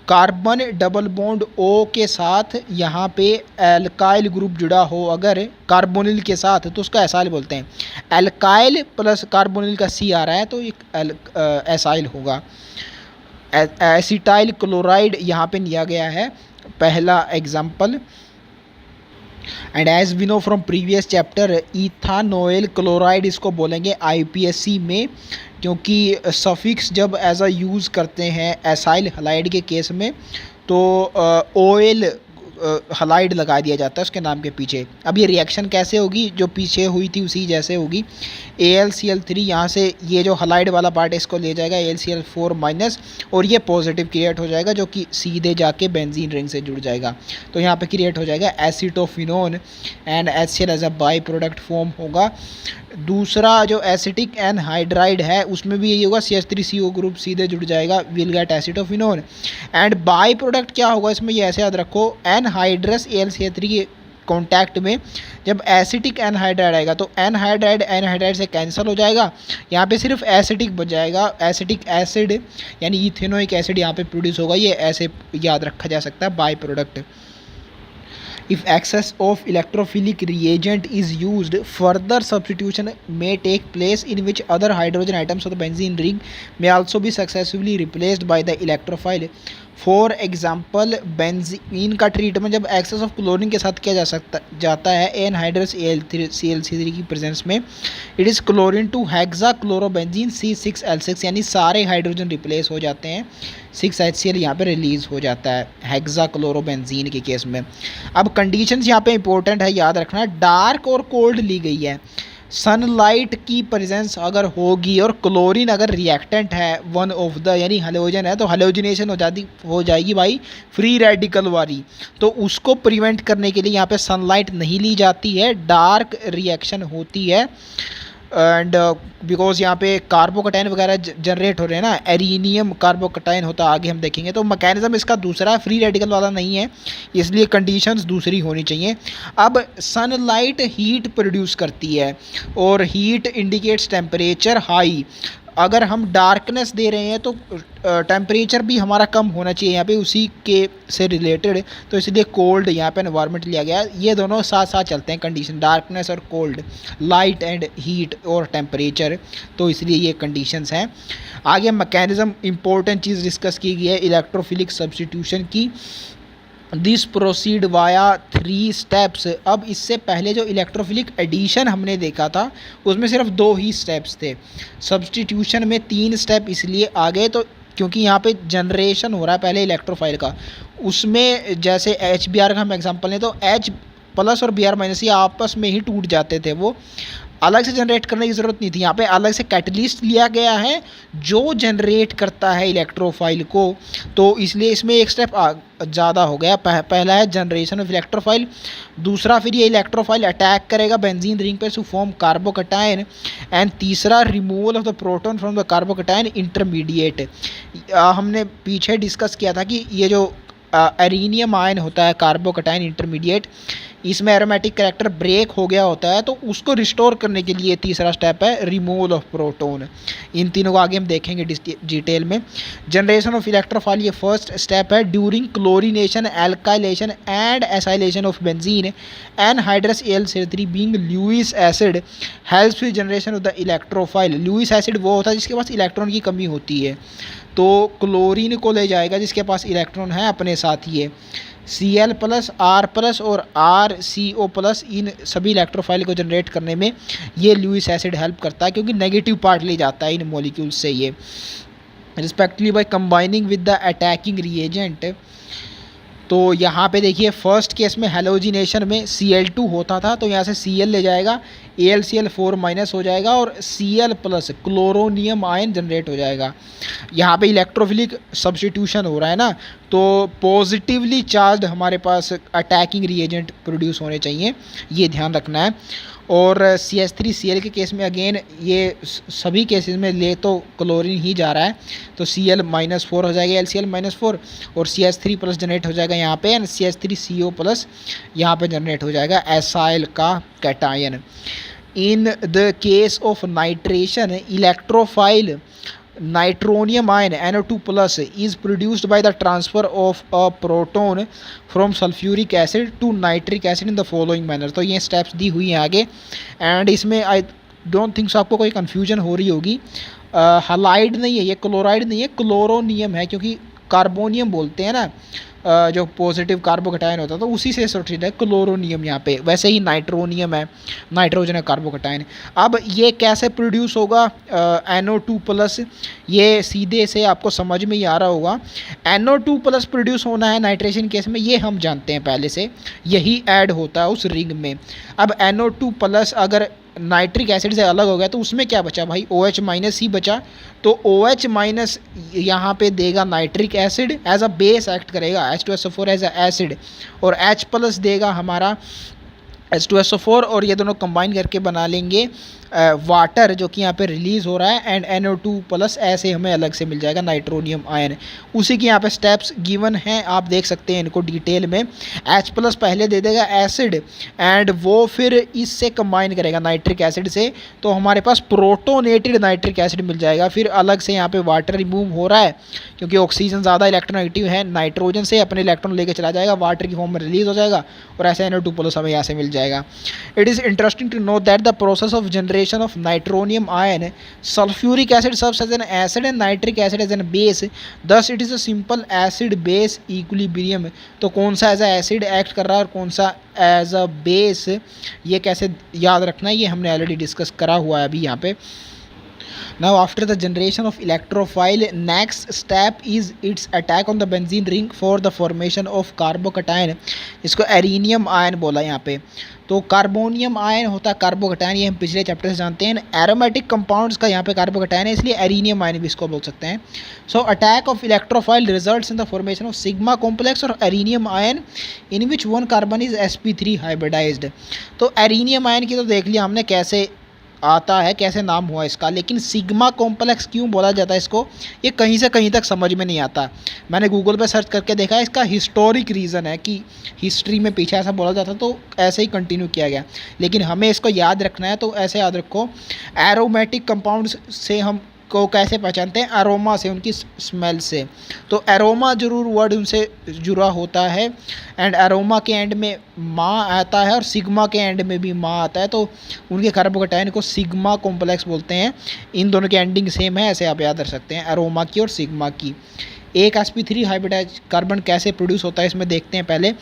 कार्बन डबल बॉन्ड O के साथ यहाँ पे एल्काइल ग्रुप जुड़ा हो अगर कार्बोनिल के साथ तो उसका एसाइल बोलते हैं। एल्काइल प्लस कार्बोनिल का C आ रहा है तो ये एसाइल होगा। एसिटाइल क्लोराइड यहाँ पे लिया गया है पहला example. And as we know from previous chapter ethanoyl chloride इसको बोलेंगे IPSC में, क्योंकि सफिक्स जब एज अ यूज़ करते हैं एसाइल हलाइड के केस में तो ऑयल हलाइड लगा दिया जाता है उसके नाम के पीछे। अब ये रिएक्शन कैसे होगी, जो पीछे हुई थी उसी जैसे होगी। AlCl3 यहाँ से ये जो हलाइड वाला पार्ट है इसको ले जाएगा AlCl4 माइनस, और ये पॉजिटिव क्रिएट हो जाएगा जो कि सीधे जाके बेंजीन रिंग से जुड़ जाएगा। तो यहाँ पे क्रिएट हो जाएगा acetophenone and HCl as a by product form होगा। दूसरा जो एसिटिक एनहाइड्राइड है उसमें भी यही होगा, CH3CO ग्रुप सीधे जुड़ जाएगा, will get acetophenone. And by product क्या होगा इसमें ये ऐसे याद रखो, एनहाइड्रस AlCl3 के कॉन्टैक्ट में जब एसिटिक एनहाइड्राइड आएगा तो एनहाइड्राइड एनहाइड्राइड से कैंसिल हो जाएगा, यहाँ पे सिर्फ एसिटिक बच जाएगा। एसिटिक एसिड यानी इथेनोइक एसिड यहाँ पे प्रोड्यूस होगा, ये ऐसे याद रखा जा सकता है by product. If excess of electrophilic reagent is used, further substitution may take place in which other hydrogen atoms of the benzene ring may also be successfully replaced by the electrophile. For example benzene का treatment जब access of chlorine के साथ किया जाता है anhydrous ClC3 की presence में, it is chlorine to hexachlorobenzene C6L6, यानी सारे हाइड्रोजन रिप्लेस हो जाते हैं, 6HCl यहाँ पे रिलीज हो जाता है हेक्सा क्लोरोबेंजीन के केस में। अब कंडीशंस यहाँ पे इंपॉर्टेंट है, याद रखना। डार्क और कोल्ड ली गई है, सनलाइट की प्रेजेंस अगर होगी और क्लोरीन अगर रिएक्टेंट है वन ऑफ द यानी हेलोजन है तो हेलोजिनेशन हो जाएगी भाई फ्री रेडिकल वाली, तो उसको प्रिवेंट करने के लिए यहाँ पे सनलाइट नहीं ली जाती है, डार्क रिएक्शन होती है। एंड बिकॉज यहाँ पे कार्बोकटाइन वगैरह जनरेट हो रहे हैं ना, एरीनियम कार्बोकटाइन होता है, आगे हम देखेंगे। तो मैकेनिज्म इसका दूसरा फ्री रेडिकल वाला नहीं है, इसलिए कंडीशंस दूसरी होनी चाहिए। अब सनलाइट हीट प्रोड्यूस करती है और हीट इंडिकेट्स टेम्परेचर हाई। अगर हम डार्कनेस दे रहे हैं तो टेम्परेचर भी हमारा कम होना चाहिए यहाँ पे, उसी के से रिलेटेड, तो इसलिए कोल्ड यहाँ पे एनवायरनमेंट लिया गया है। ये दोनों साथ साथ चलते हैं कंडीशन, डार्कनेस और कोल्ड, लाइट एंड हीट और टेम्परेचर, तो इसलिए ये कंडीशंस हैं। आगे मैकेनिज्म इंपॉर्टेंट चीज़ डिस्कस की गई है इलेक्ट्रोफिलिक सब्स्टिट्यूशन की। This proceed via 3 steps. अब इससे पहले जो इलेक्ट्रोफिलिक एडिशन हमने देखा था उसमें सिर्फ 2 ही स्टेप्स थे, सब्स्टिट्यूशन में 3 स्टेप इसलिए आ गए तो क्योंकि यहाँ पे जनरेशन हो रहा है पहले इलेक्ट्रोफाइल का। उसमें जैसे एच बी आर का हम एग्जांपल लें तो एच प्लस और बी आर माइनस ये आपस में ही टूट जाते थे, वो अलग से जनरेट करने की ज़रूरत नहीं थी। यहाँ पे अलग से कैटलिस्ट लिया गया है जो जनरेट करता है इलेक्ट्रोफाइल को, तो इसलिए इसमें एक स्टेप ज़्यादा हो गया। पहला है जनरेशन ऑफ इलेक्ट्रोफाइल, दूसरा फिर ये इलेक्ट्रोफाइल अटैक करेगा बेंजीन रिंग पे टू फॉर्म कार्बोकटाइन, एंड तीसरा removal of the proton from the कार्बोकटाइन intermediate. हमने पीछे डिस्कस किया था कि ये जो एरीनियम आयन होता है कार्बोकटाइन इंटरमीडिएट, इसमें एरोमेटिक कैरेक्टर ब्रेक हो गया होता है, तो उसको रिस्टोर करने के लिए तीसरा स्टेप है रिमूवल ऑफ प्रोटॉन। इन तीनों को आगे हम देखेंगे डिटेल में। जनरेशन ऑफ इलेक्ट्रोफाइल ये फर्स्ट स्टेप है। During chlorination, alkylation and acylation of benzene anhydrous AlCl3 being Lewis acid helps with generation of the electrophile. Lewis acid वो होता है जिसके पास इलेक्ट्रॉन की कमी होती है, तो क्लोरीन को ले जाएगा जिसके पास इलेक्ट्रॉन है अपने साथ ही है। Cl प्लस, R प्लस और RCO प्लस, इन सभी इलेक्ट्रोफाइल को जनरेट करने में ये लुईस एसिड हेल्प करता है क्योंकि नेगेटिव पार्ट ले जाता है इन मॉलिक्यूल्स से ये, respectively by combining with the attacking reagent. तो यहाँ पे देखिए फर्स्ट केस में हेलोजिनेशन में Cl2 होता था, तो यहाँ से Cl ले जाएगा, AlCl4- हो जाएगा और Cl plus chloronium ion generate हो जाएगा। यहाँ पे इलेक्ट्रोफिलिक सब्स्टिट्यूशन हो रहा है ना, तो पॉजिटिवली चार्ज हमारे पास अटैकिंग रिएजेंट प्रोड्यूस होने चाहिए, ये ध्यान रखना है। और CH3Cl के केस में अगेन ये सभी केसेस में ले तो क्लोरीन ही जा रहा है, तो Cl-4 हो जाएगा LCl-4 और CH3 प्लस जनरेट हो जाएगा यहाँ पे, एंड CH3CO प्लस यहाँ पे जनरेट हो जाएगा एसाइल का cation. In the case of nitration electrophile nitronium ion NO2 plus is produced by the transfer of a proton from sulfuric acid to nitric acid in the following manner। तो ये steps दी हुई हैं आगे, and इसमें I don't think so आपको कोई confusion हो रही होगी। हलाइड नहीं है ये, क्लोराइड नहीं है, क्लोरोनियम है, क्योंकि कार्बोनियम बोलते हैं ना जो पॉजिटिव कार्बोकटायन होता है, तो उसी से एसोसिएटेड है क्लोरोनियम यहाँ पे। वैसे ही नाइट्रोनियम है, नाइट्रोजन है कार्बोकटायन। अब ये कैसे प्रोड्यूस होगा NO2 प्लस, ये सीधे से आपको समझ में ही आ रहा होगा। NO2 प्लस प्रोड्यूस होना है नाइट्रेशन केस में, ये हम जानते हैं पहले से, यही ऐड होता है उस रिंग में। अब NO2 प्लस अगर नाइट्रिक एसिड से अलग हो गया तो उसमें क्या बचा भाई, OH माइनस ही बचा, तो OH माइनस यहाँ पे देगा nitric acid as a base act करेगा, H2SO4 एज अ एसिड, और H प्लस देगा हमारा H2SO4, और ये दोनों कंबाइन करके बना लेंगे वाटर जो कि यहाँ पे रिलीज़ हो रहा है, एंड NO2 प्लस ऐसे हमें अलग से मिल जाएगा नाइट्रोनियम आयन। उसी के यहाँ पे स्टेप्स गिवन हैं, आप देख सकते हैं इनको डिटेल में। H प्लस पहले दे देगा एसिड, एंड वो फिर इससे कंबाइन करेगा नाइट्रिक एसिड से, तो हमारे पास प्रोटोनेटेड नाइट्रिक एसिड मिल जाएगा। फिर अलग से यहाँ पे वाटर रिमूव हो रहा है क्योंकि ऑक्सीजन ज़्यादा इलेक्ट्रोनेगेटिव है, नाइट्रोजन से अपने इलेक्ट्रॉन लेके चला जाएगा, वाटर की फॉर्म में रिलीज़ हो जाएगा, और ऐसे NO2 प्लस हमें यहाँ से मिल जाएगा। It is interesting to know that the process of generation of nitronium ion, sulfuric acid serves as an acid and nitric acid as a base, thus it is a simple acid base equilibrium। तो कौन सा as a acid act कर रहा है और कौन सा as a base, ये कैसे याद रखना है ये हमने ऑलरेडी डिस्कस करा हुआ है अभी यहाँ पे। Now after the generation of electrophile, next step is its attack on the benzene ring for the formation of carbocation। इसको एरीनियम आयन बोला यहाँ पे, तो कार्बोनियम आयन होता है कार्बोकटायन, ये हम पिछले चैप्टर से जानते हैं। एरोमेटिक कंपाउंड्स का यहाँ पे कार्बोकटायन है, इसलिए एरीनियम आयन भी इसको बोल सकते हैं। So attack of electrophile results in the formation of sigma complex और arenium ion in which one carbon is sp3 hybridized. तो एरीनियम आयन की तो देख लिया हमने कैसे आता है कैसे नाम हुआ इसका, लेकिन सिग्मा कॉम्प्लेक्स क्यों बोला जाता है इसको, ये कहीं से कहीं तक समझ में नहीं आता। मैंने गूगल पे सर्च करके देखा है, इसका हिस्टोरिक रीज़न है कि हिस्ट्री में पीछे ऐसा बोला जाता तो ऐसे ही कंटिन्यू किया गया, लेकिन हमें इसको याद रखना है। तो ऐसे याद रखो, एरोमेटिक कंपाउंड्स से हम को कैसे पहचानते हैं, अरोमा से, उनकी स्मेल से। तो एरोमा जरूर वर्ड उनसे जुड़ा होता है, एंड एरोमा के एंड में माँ आता है और सिग्मा के एंड में भी माँ आता है, तो उनके कार्बोकेटायन को सिग्मा कॉम्प्लेक्स बोलते हैं। इन दोनों की एंडिंग सेम है, ऐसे आप याद रख सकते हैं, एरोमा की और सिग्मा की। एक sp3 हाइब्रिडाइज कार्बन कैसे प्रोड्यूस होता है इसमें देखते हैं। पहले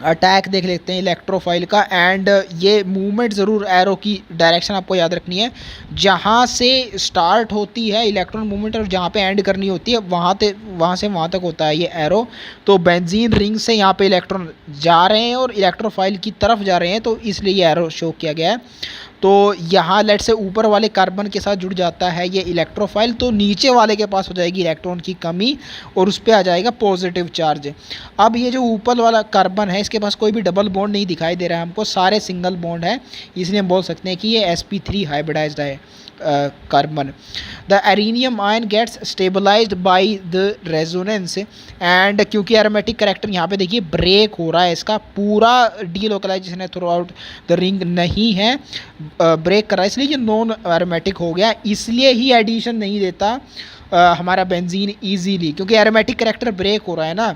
अटैक देख लेते हैं इलेक्ट्रोफाइल का, एंड ये मूवमेंट ज़रूर, एरो की डायरेक्शन आपको याद रखनी है, जहाँ से स्टार्ट होती है इलेक्ट्रॉन मूवमेंट और जहाँ पे एंड करनी होती है वहाँ से वहाँ तक होता है ये एरो। तो बेंजीन रिंग से यहाँ पे इलेक्ट्रॉन जा रहे हैं और इलेक्ट्रोफाइल की तरफ जा रहे हैं, तो इसलिए ये एरो शो किया गया है। तो यहाँ लेट से ऊपर वाले कार्बन के साथ जुड़ जाता है ये इलेक्ट्रोफाइल, तो नीचे वाले के पास हो जाएगी इलेक्ट्रॉन की कमी और उस पर आ जाएगा पॉजिटिव चार्ज। अब ये जो ऊपर वाला कार्बन है इसके पास कोई भी डबल बॉन्ड नहीं दिखाई दे रहा है हमको, सारे सिंगल बॉन्ड है, इसलिए हम बोल सकते हैं कि ये sp3 हाइब्रिडाइज्ड है carbon. The arenium ion gets stabilized by the resonance, and क्योंकि एरोमेटिक करैक्टर यहाँ पे देखिए ब्रेक हो रहा है, इसका पूरा डीलोकलाइजेशन है थ्रू आउट द रिंग नहीं है, ब्रेक कर रहा है, इसलिए ये नॉन एरोमेटिक हो गया, इसलिए ही एडिशन नहीं देता हमारा बेंजीन इजीली, क्योंकि एरोमेटिक करैक्टर ब्रेक हो रहा है ना।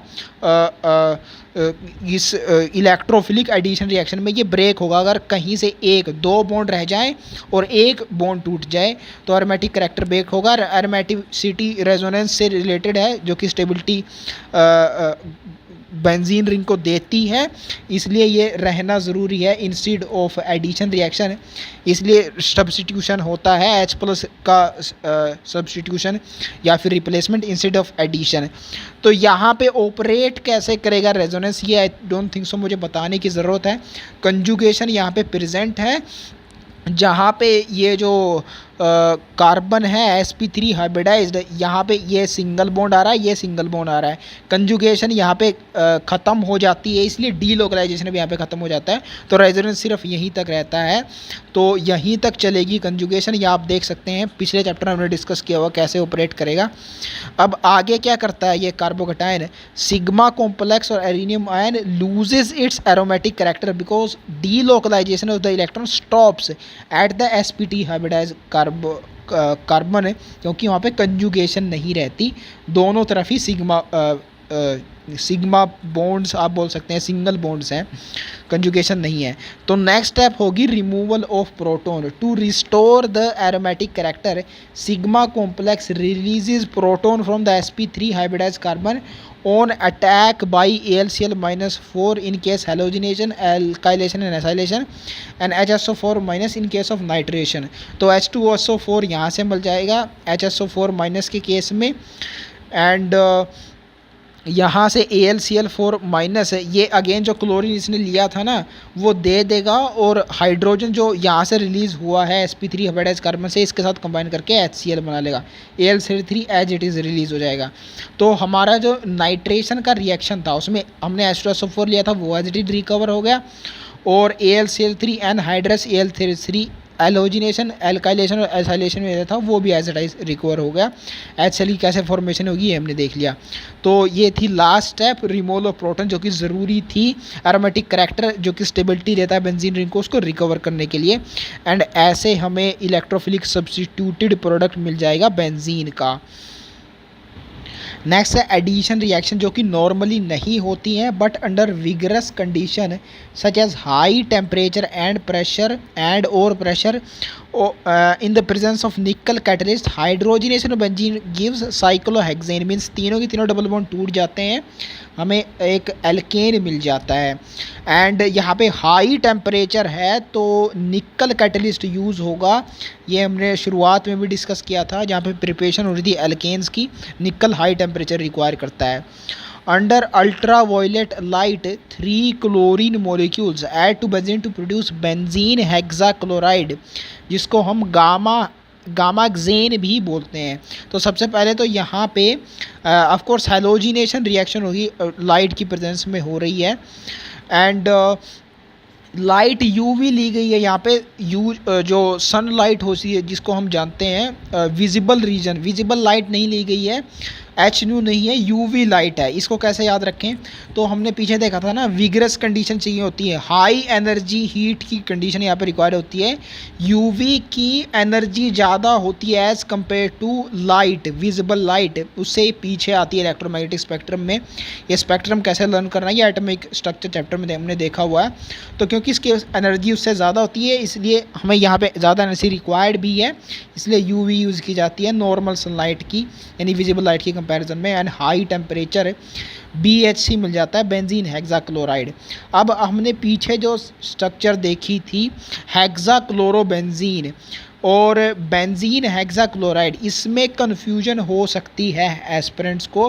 इस इलेक्ट्रोफिलिक एडिशन रिएक्शन में ये ब्रेक होगा, अगर कहीं से एक दो बॉन्ड रह जाए और एक बॉन्ड टूट जाए तो एरोमेटिक करैक्टर ब्रेक होगा। एरोमेटिसिटी रेजोनेंस से रिलेटेड है, जो कि स्टेबिलिटी बेंजीन रिंग को देती है, इसलिए ये रहना ज़रूरी है इंस्टेड ऑफ एडिशन रिएक्शन, इसलिए सब्स्टिट्यूशन होता है H प्लस का सब्स्टिट्यूशन या फिर रिप्लेसमेंट इंस्टेड ऑफ एडिशन। तो यहाँ पे ऑपरेट कैसे करेगा रेजोनेंस, ये आई डोंट थिंक सो मुझे बताने की ज़रूरत है। कंजुगेशन यहाँ पे प्रेजेंट है, जहाँ पे ये जो कार्बन है sp3 हाइब्रिडाइज्ड, यहाँ पे ये सिंगल बॉन्ड आ रहा है, ये सिंगल बॉन्ड आ रहा है, कंजुगेशन यहाँ पे ख़त्म हो जाती है, इसलिए डीलोकलाइजेशन भी यहाँ पे ख़त्म हो जाता है, तो रेजोनेंस सिर्फ यहीं तक रहता है, तो यहीं तक चलेगी कंजुगेशन। ये आप देख सकते हैं पिछले चैप्टर में हमने डिस्कस किया हुआ कैसे ऑपरेट करेगा। अब आगे क्या करता है ये कार्बोकेटायन, सिग्मा कॉम्प्लेक्स और arenium ion loses its aromatic character because delocalization of the electron stops at the sp3 hybridised carbon है, क्योंकि वहाँ पे कंजुगेशन नहीं रहती, दोनों तरफ ही सिग्मा बॉन्ड्स आप बोल सकते हैं, सिंगल बॉन्ड्स हैं, कंजुगेशन नहीं है। तो नेक्स्ट स्टेप होगी removal of proton to restore the aromatic character. Sigma complex releases proton from the sp3 hybridised carbon on attack by AlCl-4 in case halogenation, alkylation and acylation, and HSO4- in case of nitration। तो H2SO4 यहाँ से मिल जाएगा HSO4- के case में, and यहाँ से AlCl4- ये अगेन जो क्लोरीन इसने लिया था ना वो दे देगा, और हाइड्रोजन जो यहाँ से रिलीज़ हुआ है sp3 हाइब्रिडाइज्ड कार्बन से इसके साथ कंबाइन करके HCl बना लेगा, Al3 as it is release हो जाएगा। तो हमारा जो नाइट्रेशन का रिएक्शन था उसमें हमने H2SO4 लिया था, वो एज इट इज रिकवर हो गया, और AlCl3 एनहाइड्रस Al3 एलोजिनेशन, एल्काइलेशन और एसाइलेशन में था वो भी एज इट इज रिकवर हो गया। HCl की कैसे फॉर्मेशन होगी ये हमने देख लिया। तो ये थी last step, removal of proton, जो कि ज़रूरी थी एरोमेटिक करैक्टर जो कि स्टेबिलिटी देता है बेंजीन रिंग को, उसको रिकवर करने के लिए, एंड ऐसे हमें इलेक्ट्रोफिलिक सब्स्टिट्यूटेड प्रोडक्ट मिल जाएगा बेंजीन का। नेक्स्ट है एडिशन रिएक्शन, जो कि नॉर्मली नहीं होती हैं but under vigorous condition such as high temperature and pressure in the presence of nickel catalyst. Hydrogenation of benzene gives cyclohexane, means तीनों के तीनों डबल बॉन्ड टूट जाते हैं, हमें एक एल्केन मिल जाता है, एंड यहाँ पे हाई टेम्परेचर है तो निकल कैटलिस्ट यूज़ होगा। ये हमने शुरुआत में भी डिस्कस किया था, जहाँ पे प्रिपरेशन हो रही थी एल्केन्स की, निकल हाई टेम्परेचर रिक्वायर करता है। Under ultra violet light 3 chlorine molecules add to benzene to produce benzene hexachloride, जिसको हम गामाक्सेन भी बोलते हैं। तो सबसे पहले तो यहाँ पे ऑफ कोर्स हैलोजिनेशन रिएक्शन होगी, लाइट की प्रेजेंस में हो रही है, एंड लाइट यूवी ली गई है यहाँ पे। जो सनलाइट होती है जिसको हम जानते हैं विजिबल रीजन, विजिबल लाइट नहीं ली गई है, एच न्यू नहीं है, यूवी लाइट है। इसको कैसे याद रखें, तो हमने पीछे देखा था ना, विगरस कंडीशन चाहिए होती है, हाई एनर्जी हीट की कंडीशन यहाँ पे रिक्वायर होती है। यूवी की एनर्जी ज़्यादा होती है as compare to light, visible light उससे पीछे आती है इलेक्ट्रोमैग्नेटिक स्पेक्ट्रम में। ये स्पेक्ट्रम कैसे लर्न करना है, ये एटॉमिक स्ट्रक्चर चैप्टर में हमने देखा हुआ है। तो क्योंकि इसकी एनर्जी उससे ज़्यादा होती है इसलिए हमें यहाँ पे ज़्यादा एनर्जी रिक्वायर्ड भी है, इसलिए यूवी यूज़ की जाती है नॉर्मल सनलाइट की यानी विजिबल लाइट की कंपैरिजन में। एंड हाई टेम्परेचर BHC मिल जाता है, बेंजीन हेक्साक्लोराइड। अब हमने पीछे जो स्ट्रक्चर देखी थी हेक्साक्लोरोबेंजीन और बेंजीन हेक्साक्लोराइड, इसमें कन्फ्यूजन हो सकती है एस्पिरेंट्स को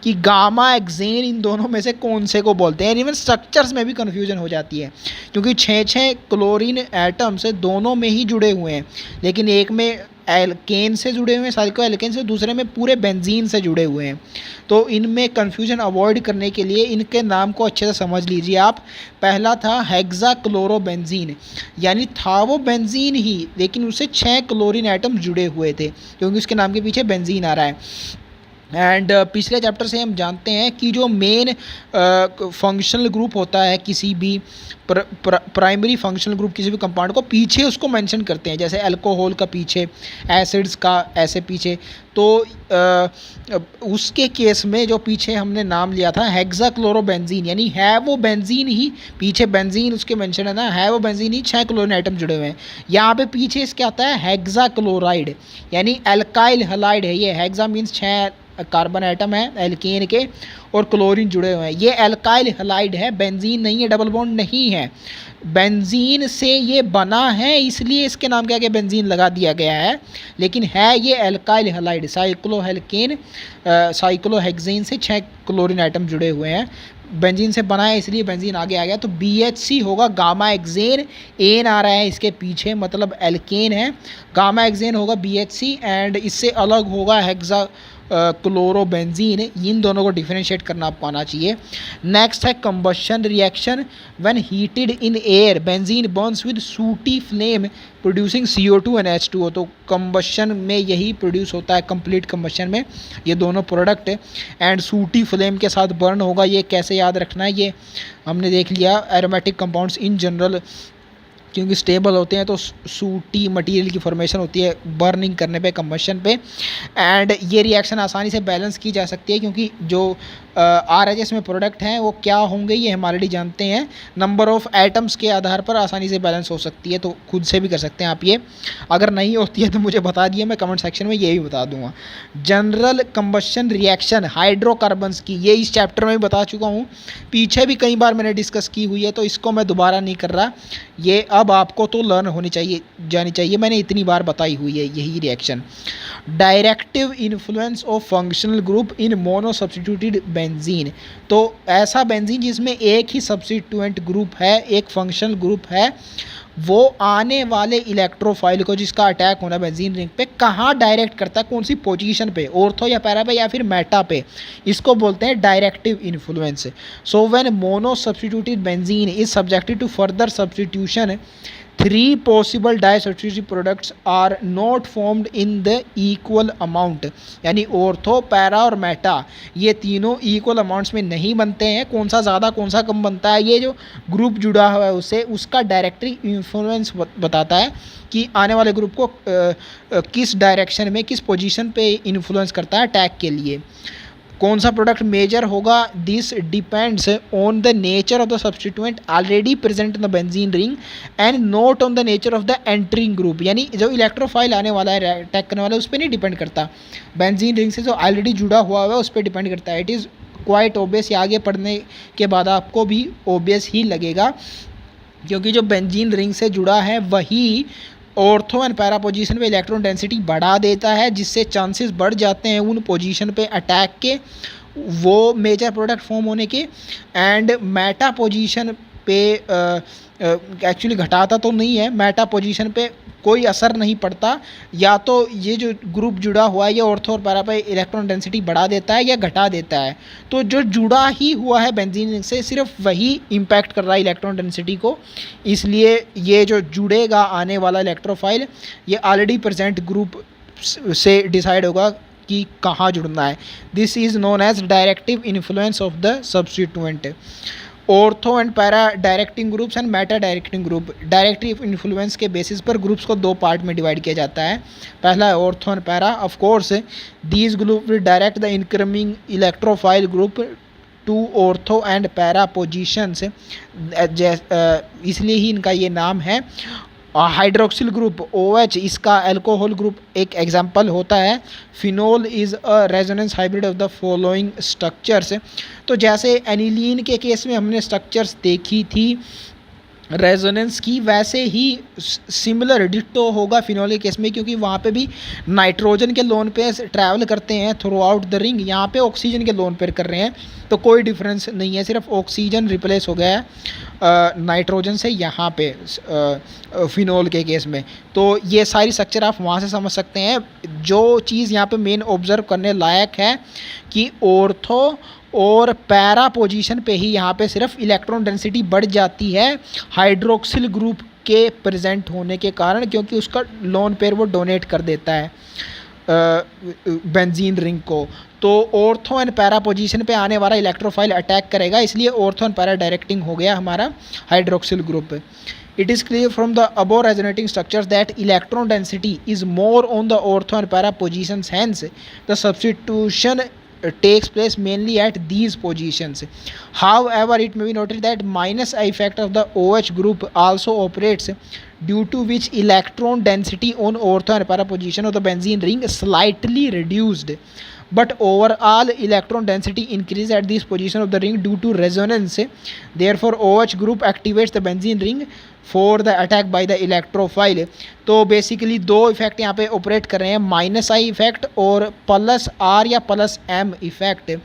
कि गामा एक्सेन इन दोनों में से कौन से को बोलते हैं। इवन स्ट्रक्चर्स में भी कन्फ्यूजन हो जाती है क्योंकि 6 क्लोरीन एटम्स दोनों में ही जुड़े हुए हैं, लेकिन एक में एल्केन से जुड़े हुए हैं, साइक्लो एल्केन से, दूसरे में पूरे बेंजीन से जुड़े हुए हैं। तो इनमें कन्फ्यूजन अवॉइड करने के लिए इनके नाम को अच्छे से समझ लीजिए आप। पहला था हेक्साक्लोरोबेंजीन, यानी था वो बेंजीन ही लेकिन उससे 6 क्लोरीन एटम जुड़े हुए थे क्योंकि उसके नाम के पीछे बेंजीन आ रहा है। एंड पिछले चैप्टर से हम जानते हैं कि जो मेन फंक्शनल ग्रुप होता है किसी भी प्राइमरी फंक्शनल ग्रुप किसी भी कंपाउंड को, पीछे उसको मेंशन करते हैं, जैसे अल्कोहल का पीछे, एसिड्स का ऐसे पीछे। तो उसके केस में जो पीछे हमने नाम लिया था हेक्साक्लोरोबेंजीन, यानी है वो बेंजीन ही, पीछे बेंजीन उसके मेंशन है ना, है वो बेंजीन ही, 6 क्लोरीन आइटम जुड़े हुए हैं। यहाँ पे पीछे इसके आता है हेक्साक्लोराइड, यानी एल्काइल हलाइड है ये। हेक्सा मीन्स 6 कार्बन एटम है एल्केन के और क्लोरीन जुड़े हुए हैं, ये एल्काइल हलाइड है, बेंजीन नहीं है, डबल बॉन्ड नहीं है। बेंजीन से ये बना है इसलिए इसके नाम के आगे बेंजीन लगा दिया गया है, लेकिन है ये एल्काइल हलाइड। साइक्लोहेल्केन साइक्लोहेक्सेन से 6 क्लोरीन आइटम जुड़े हुए हैं, बेंजीन से बना है इसलिए बेंजीन आगे आ गया। तो BHC होगा गामा एक्सेन, एन आ रहा है इसके पीछे मतलब एल्केन है, गामा एक्सेन होगा BHC एंड इससे अलग होगा हेक्सा क्लोरोबेंजीन। इन दोनों को डिफरेंशिएट करना आपको आना चाहिए। नेक्स्ट है combustion reaction, when heated in air benzene Burns with sooty flame producing CO2 and H2O। तो कंबशन में यही प्रोड्यूस होता है, कंप्लीट कंबशन में ये दोनों प्रोडक्ट एंड सूटी फ्लेम के साथ बर्न होगा। ये कैसे याद रखना है, ये हमने देख लिया। एरोमेटिक कंपाउंड्स इन जनरल क्योंकि स्टेबल होते हैं तो सूटी मटेरियल की फॉर्मेशन होती है बर्निंग करने पे, कंबशन पे। एंड ये रिएक्शन आसानी से बैलेंस की जा सकती है क्योंकि जो RHS में प्रोडक्ट हैं वो क्या होंगे ये हम ऑलरेडी जानते हैं, नंबर ऑफ एटम्स के आधार पर आसानी से बैलेंस हो सकती है। तो खुद से भी कर सकते हैं आप ये, अगर नहीं होती है तो मुझे बता दिए, मैं कमेंट सेक्शन में ये भी बता दूंगा। जनरल कंबशन रिएक्शन हाइड्रोकार्बन्स की, ये इस चैप्टर में भी बता चुका हूँ, पीछे भी कई बार मैंने डिस्कस की हुई है तो इसको मैं दोबारा नहीं कर रहा, ये अब आपको तो लर्न होनी चाहिए, जानी चाहिए, मैंने इतनी बार बताई हुई है यही reaction. Directive influence of functional group in mono substituted benzene, तो ऐसा बेंजीन जिसमें एक ही सब्स्टिट्यूएंट ग्रुप है, एक फंक्शनल ग्रुप है, वो आने वाले इलेक्ट्रोफाइल को जिसका अटैक होना बेंजीन रिंग पे कहाँ डायरेक्ट करता है, कौन सी पोजीशन पे, ऑर्थो या पैरा पे या फिर मेटा पे, इसको बोलते हैं directive influence. So when mono substituted benzene is subjected to further substitution 3 possible disubstitutive products are not formed in the equal amount, यानी ऑर्थो, पैरा और मेटा ये तीनों इक्वल अमाउंट्स में नहीं बनते हैं। कौन सा ज़्यादा कौन सा कम बनता है, ये जो ग्रुप जुड़ा हुआ है उससे, उसका डायरेक्टली इन्फ्लुएंस बताता है कि आने वाले ग्रुप को किस डायरेक्शन में, किस पोजीशन पे इन्फ्लुएंस करता है अटैक के लिए। कौन सा प्रोडक्ट मेजर होगा, this depends on the nature of the substituent already present in the benzene ring and not on the nature of the entering group, यानी जो इलेक्ट्रोफाइल आने वाला है अटैक करने वाला है उस पर नहीं डिपेंड करता, बेंजीन रिंग से जो ऑलरेडी जुड़ा हुआ है उस पर डिपेंड करता है। इट इज़ क्वाइट ऑब्वियस, आगे पढ़ने के बाद आपको भी ऑब्वियस ही लगेगा क्योंकि जो बेंजीन रिंग से जुड़ा है वही ऑर्थो एंड पैरा पोजीशन पे इलेक्ट्रॉन डेंसिटी बढ़ा देता है, जिससे चांसेस बढ़ जाते हैं उन पोजीशन पे अटैक के, वो मेजर प्रोडक्ट फॉर्म होने के। एंड मेटा पोजीशन पे एक्चुअली घटाता तो नहीं है, मेटा पोजीशन पे कोई असर नहीं पड़ता। या तो ये जो ग्रुप जुड़ा हुआ है ये ऑर्थो और पैरा पे इलेक्ट्रॉन डेंसिटी बढ़ा देता है या घटा देता है। तो जो जुड़ा ही हुआ है बेंजीन रिंग से सिर्फ वही इम्पैक्ट कर रहा है इलेक्ट्रॉन डेंसिटी को। इसलिए ये जो जुड़ेगा आने वाला इलेक्ट्रोफाइल ये ऑलरेडी प्रेजेंट ग्रुप से डिसाइड होगा कि कहाँ जुड़ना है। This is known as directive influence of the substituent. Ortho and para directing groups and meta directing group. Directive influence के बेसिस पर ग्रुप्स को दो पार्ट में डिवाइड किया जाता है। पहला है ortho and para. Of course these group will direct the incoming electrophile group to ortho and para positions, इसलिए ही इनका ये नाम है। हाइड्रोक्सिल ग्रुप OH इसका अल्कोहल ग्रुप एक एग्जाम्पल होता है। Phenol is a resonance hybrid of the following structures. तो जैसे एनिलीन के केस में हमने स्ट्रक्चर्स देखी थी रेजोनेंस की, वैसे ही सिमिलर डिट्टो होगा फिनोल के केस में, क्योंकि वहाँ पे भी नाइट्रोजन के लोन पे ट्रैवल करते हैं थ्रू आउट द रिंग, यहाँ पे ऑक्सीजन के लोन पे कर रहे हैं। तो कोई डिफरेंस नहीं है, सिर्फ ऑक्सीजन रिप्लेस हो गया है नाइट्रोजन से यहाँ पे फिनोल के केस में। तो ये सारी स्ट्रक्चर आप वहाँ से समझ सकते हैं। जो चीज़ यहाँ पे मेन ऑब्जर्व करने लायक है कि ऑर्थो और पैरा पोजीशन पे ही यहाँ पे सिर्फ इलेक्ट्रॉन डेंसिटी बढ़ जाती है हाइड्रोक्सिल ग्रुप के प्रेजेंट होने के कारण, क्योंकि उसका लोन पेयर वो डोनेट कर देता है बेंजीन रिंग को। तो ऑर्थो एंड पैरा पोजीशन पे आने वाला इलेक्ट्रोफाइल अटैक करेगा, इसलिए ऑर्थो एंड पैरा डायरेक्टिंग हो गया हमारा hydroxyl group. It is clear from the above resonating structures that electron density is more on the ortho and para positions. Hence, the substitution takes place mainly at these positions. However, it may be noted that minus I effect of the OH group also operates, due to which electron density on ortho and para position of the benzene ring slightly reduced. But overall electron density increases at this position of the ring due to resonance. Therefore, OH group activates the benzene ring for the attack by the electrophile. तो basically दो effect यहाँ पे operate कर रहे हैं, minus I effect और plus are या plus M effect.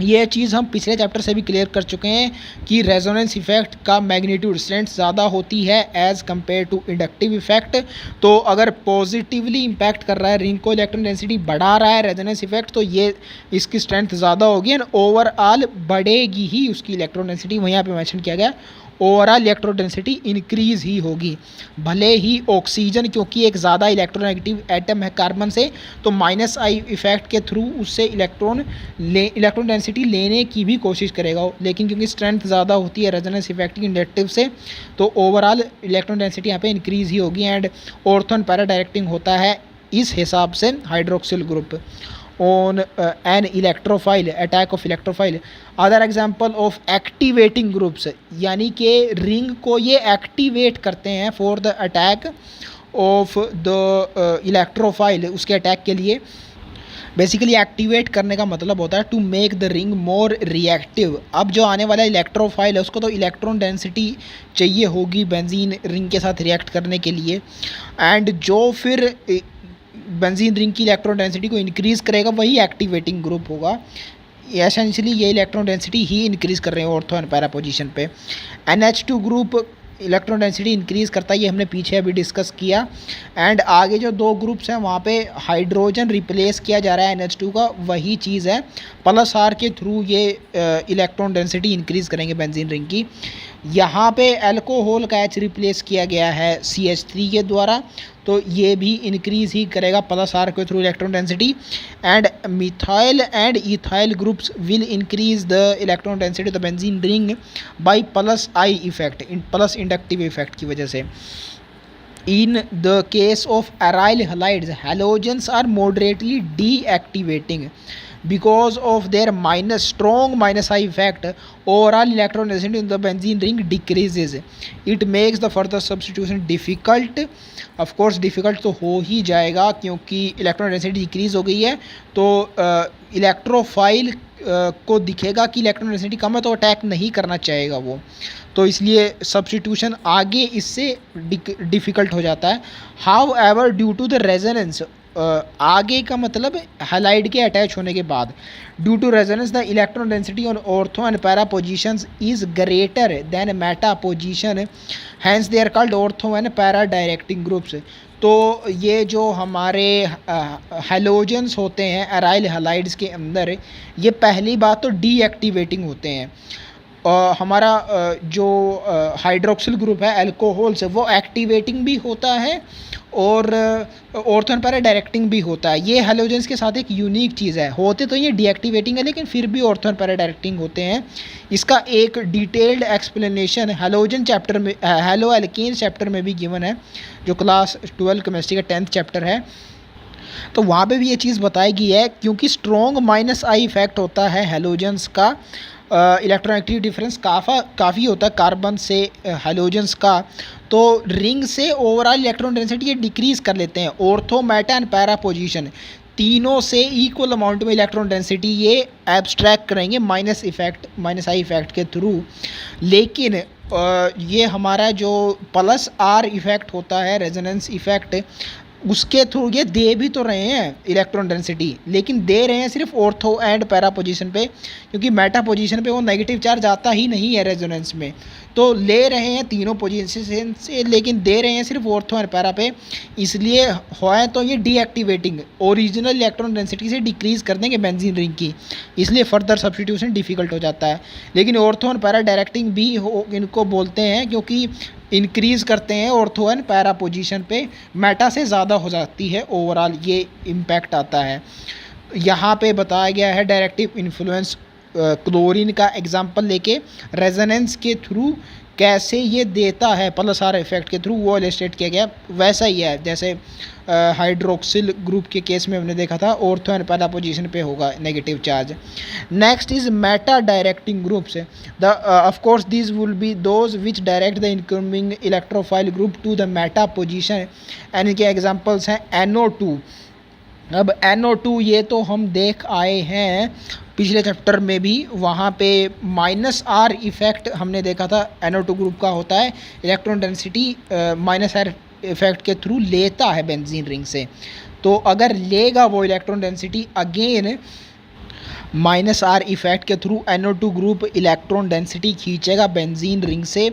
ये चीज़ हम पिछले चैप्टर से भी क्लियर कर चुके हैं कि रेजोनेंस इफेक्ट का मैग्नीट्यूड स्ट्रेंथ ज़्यादा होती है as compare to inductive effect. तो अगर पॉजिटिवली इम्पैक्ट कर रहा है रिंग को, इलेक्ट्रॉन डेंसिटी बढ़ा रहा है रेजोनेंस इफेक्ट, तो ये इसकी स्ट्रेंथ ज़्यादा होगी एंड ओवरऑल बढ़ेगी ही उसकी इलेक्ट्रॉन डेंसिटी। वहीं यहाँ पे मेंशन किया गया ओवरऑल इलेक्ट्रॉन डेंसिटी इंक्रीज ही होगी। भले ही ऑक्सीजन क्योंकि एक ज़्यादा इलेक्ट्रोनेगेटिव एटम है कार्बन से, तो माइनस आई इफेक्ट के थ्रू उससे इलेक्ट्रॉन डेंसिटी लेने की भी कोशिश करेगा, लेकिन क्योंकि स्ट्रेंथ ज़्यादा होती है रेजोनेंस इफेक्ट की इंडक्टिव से, तो ओवरऑल इलेक्ट्रॉन डेंसिटी यहाँ पे इंक्रीज ही होगी and ortho and para directing होता है इस हिसाब से hydroxyl group on an electrophile, attack of electrophile. Other example of activating groups, यानी कि रिंग को ये एक्टिवेट करते हैं for the attack of the electrophile, उसके अटैक के लिए। बेसिकली एक्टिवेट करने का मतलब होता है to make the ring more reactive. अब जो आने वाला इलेक्ट्रोफाइल है उसको तो इलेक्ट्रॉन डेंसिटी चाहिए होगी बेंजीन रिंग के साथ रिएक्ट करने के लिए, एंड जो फिर बेंजीन रिंग की इलेक्ट्रॉन डेंसिटी को इंक्रीज़ करेगा वही एक्टिवेटिंग ग्रुप होगा। एसेंशियली ये इलेक्ट्रॉन डेंसिटी ही इंक्रीज़ कर रहे हैं ऑर्थो एंड पैरा पोजीशन पे। NH2 group electron density increase करता है, ये हमने पीछे अभी डिस्कस किया। एंड आगे जो दो ग्रुप्स हैं वहाँ पे हाइड्रोजन रिप्लेस किया जा रहा है NH2 का, वही चीज़ है। प्लस आर के थ्रू ये इलेक्ट्रॉन डेंसिटी इंक्रीज़ करेंगे बेंजीन रिंग की। यहाँ पे अल्कोहल का H रिप्लेस किया गया है CH3 के द्वारा, तो ये भी इंक्रीज़ ही करेगा प्लस आर के through electron density. And methyl and ethyl groups will increase the electron density the benzene ring by plus I effect, plus inductive effect की वजह से। In the case of aryl halides, halogens are moderately deactivating because of their strong minus I effect. Overall electron density in the benzene ring decreases. It makes the further substitution difficult. Of course difficult तो हो ही जाएगा क्योंकि electron density decrease हो गई है, तो electrophile को दिखेगा कि इलेक्ट्रॉन डेंसिटी कम है तो अटैक नहीं करना चाहेगा वो, तो इसलिए सब्स्टिट्यूशन आगे इससे डिफ़िकल्ट हो जाता है। However due to the resonance आगे का मतलब हैलाइड के अटैच होने के बाद। Due to resonance the electron density on ortho and para positions is greater than meta position, hence they are called ortho and para directing groups. तो ये जो हमारे हेलोजेंस होते हैं एराइल हैलाइड्स के अंदर, ये पहली बात तो डीएक्टिवेटिंग होते हैं। हमारा जो हाइड्रोक्सिल ग्रुप है अल्कोहल से, वो एक्टिवेटिंग भी होता है और ऑर्थो एंड पैरा डायरेक्टिंग भी होता है। ये हेलोजेंस के साथ एक यूनिक चीज़ है, होते तो ये डीएक्टिवेटिंग है लेकिन फिर भी ऑर्थो एंड पैरा डायरेक्टिंग होते हैं। इसका एक डिटेल्ड एक्सप्लेनेशन हेलोजन चैप्टर में, हेलो एल्केन चैप्टर में भी गिवन है, जो क्लास 12 केमिस्ट्री का 10th चैप्टर है। तो वहाँ पे भी ये चीज़ बताई गई है, क्योंकि स्ट्रॉन्ग माइनस आई इफेक्ट होता है हेलोजेंस का, इलेक्ट्रोनेगेटिव डिफरेंस काफ़ी होता है कार्बन से हेलोजेंस का, तो रिंग से ओवरऑल इलेक्ट्रॉन डेंसिटी ये डिक्रीज कर लेते हैं। Ortho Meta and para position तीनों से इक्वल अमाउंट में इलेक्ट्रॉन डेंसिटी ये एब्स्ट्रैक्ट करेंगे माइनस आई इफेक्ट के थ्रू। लेकिन ये हमारा जो प्लस आर इफेक्ट होता है रेजोनेंस इफेक्ट, उसके थ्रू ये दे भी तो रहे हैं इलेक्ट्रॉन डेंसिटी, लेकिन दे रहे हैं सिर्फ ऑर्थो एंड पैरा पोजीशन पे, क्योंकि मेटा पोजीशन पे वो नेगेटिव चार्ज आता ही नहीं है रेजोनेंस में। तो ले रहे हैं तीनों पोजीशन से, लेकिन दे रहे हैं सिर्फ ऑर्थो एंड पैरा पे, इसलिए है तो ये डीएक्टिवेटिंग ओरिजिनल इलेक्ट्रॉन डेंसिटी से डिक्रीज कर देंगे बेंजीन रिंग की, इसलिए फर्दर सब्स्टिट्यूशन डिफ़िकल्ट हो जाता है। लेकिन ऑर्थो एंड पैरा डायरेक्टिंग भी इनको बोलते हैं, क्योंकि इंक्रीज़ करते हैं ऑर्थो एंड पैरा पोजीशन पे, मेटा से ज़्यादा हो जाती है ओवरऑल, ये इम्पैक्ट आता है। यहाँ पे बताया गया है डायरेक्टिव इन्फ्लुएंस क्लोरीन का एग्जांपल लेके रेजोनेंस के थ्रू कैसे ये देता है प्लस आर इफेक्ट के थ्रू, वो इलस्ट्रेट किया गया। वैसा ही है जैसे हाइड्रोक्सिल ग्रुप के केस में हमने देखा था, ऑर्थो एंड पैरा पोजीशन पे होगा negative charge. Next is meta directing groups, the of course these will be those which direct the incoming electrophile group to the meta position, and इनके examples हैं NO2। अब NO2 ये तो हम देख आए हैं पिछले चैप्टर में भी, वहाँ पे माइनस आर इफेक्ट हमने देखा था NO2 ग्रुप का होता है, electron density minus R effect के थ्रू लेता है बेंजीन रिंग से। तो अगर लेगा वो electron density again minus R effect के through NO2 group electron density खींचेगा बेंजीन रिंग से,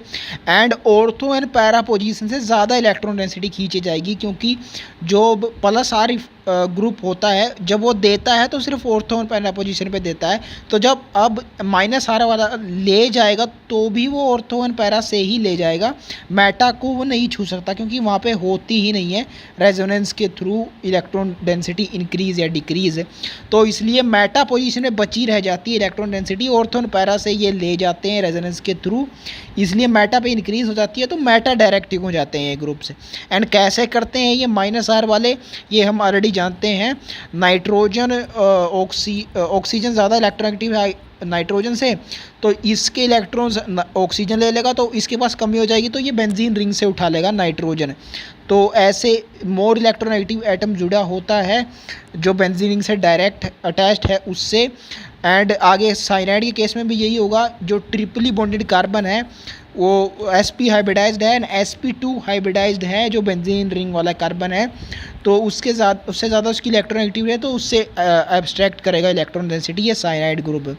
and ortho and para position से ज़्यादा इलेक्ट्रॉन डेंसिटी खींची जाएगी, क्योंकि जो प्लस आर ग्रुप होता है जब वो देता है तो सिर्फ ऑर्थो एंड पैरा पोजीशन पे देता है, तो जब अब माइनस आर वाला ले जाएगा तो भी वो ऑर्थो एंड पैरा से ही ले जाएगा, मेटा को वो नहीं छू सकता, क्योंकि वहाँ पे होती ही नहीं है रेजोनेंस के थ्रू इलेक्ट्रॉन डेंसिटी इंक्रीज या डिक्रीज। तो इसलिए मेटा पोजीशन में बची रह जाती है electron density, ortho and para से ये ले जाते हैं रेजोनेंस के थ्रू, इसलिए मेटा पे इंक्रीज हो जाती है, तो मेटा डायरेक्टिव हो जाते हैं ये ग्रुप्स। एंड कैसे करते हैं ये माइनस आर वाले, ये हम ऑलरेडी जानते हैं। नाइट्रोजन ऑक्सीजन ज़्यादा इलेक्ट्रोनेगेटिव है नाइट्रोजन से, तो इसके इलेक्ट्रॉन्स ऑक्सीजन ले लेगा, तो इसके पास कमी हो जाएगी, तो ये बेंजीन रिंग से उठा लेगा नाइट्रोजन। तो ऐसे मोर इलेक्ट्रोनेगेटिव एटम जुड़ा होता है जो बेंजीन रिंग से डायरेक्ट अटैच्ड है उससे। एंड आगे साइनाइड के केस में भी यही होगा, जो ट्रिपली बॉन्डेड कार्बन है वो sp हाइब्रिडाइज्ड है, एंड sp2 हाइब्रिडाइज्ड है जो बेंजीन रिंग वाला कार्बन है, तो उससे ज़्यादा उसकी इलेक्ट्रोनेगेटिव है, तो उससे एब्स्ट्रैक्ट करेगा इलेक्ट्रॉन डेंसिटी ये साइनाइड ग्रुप।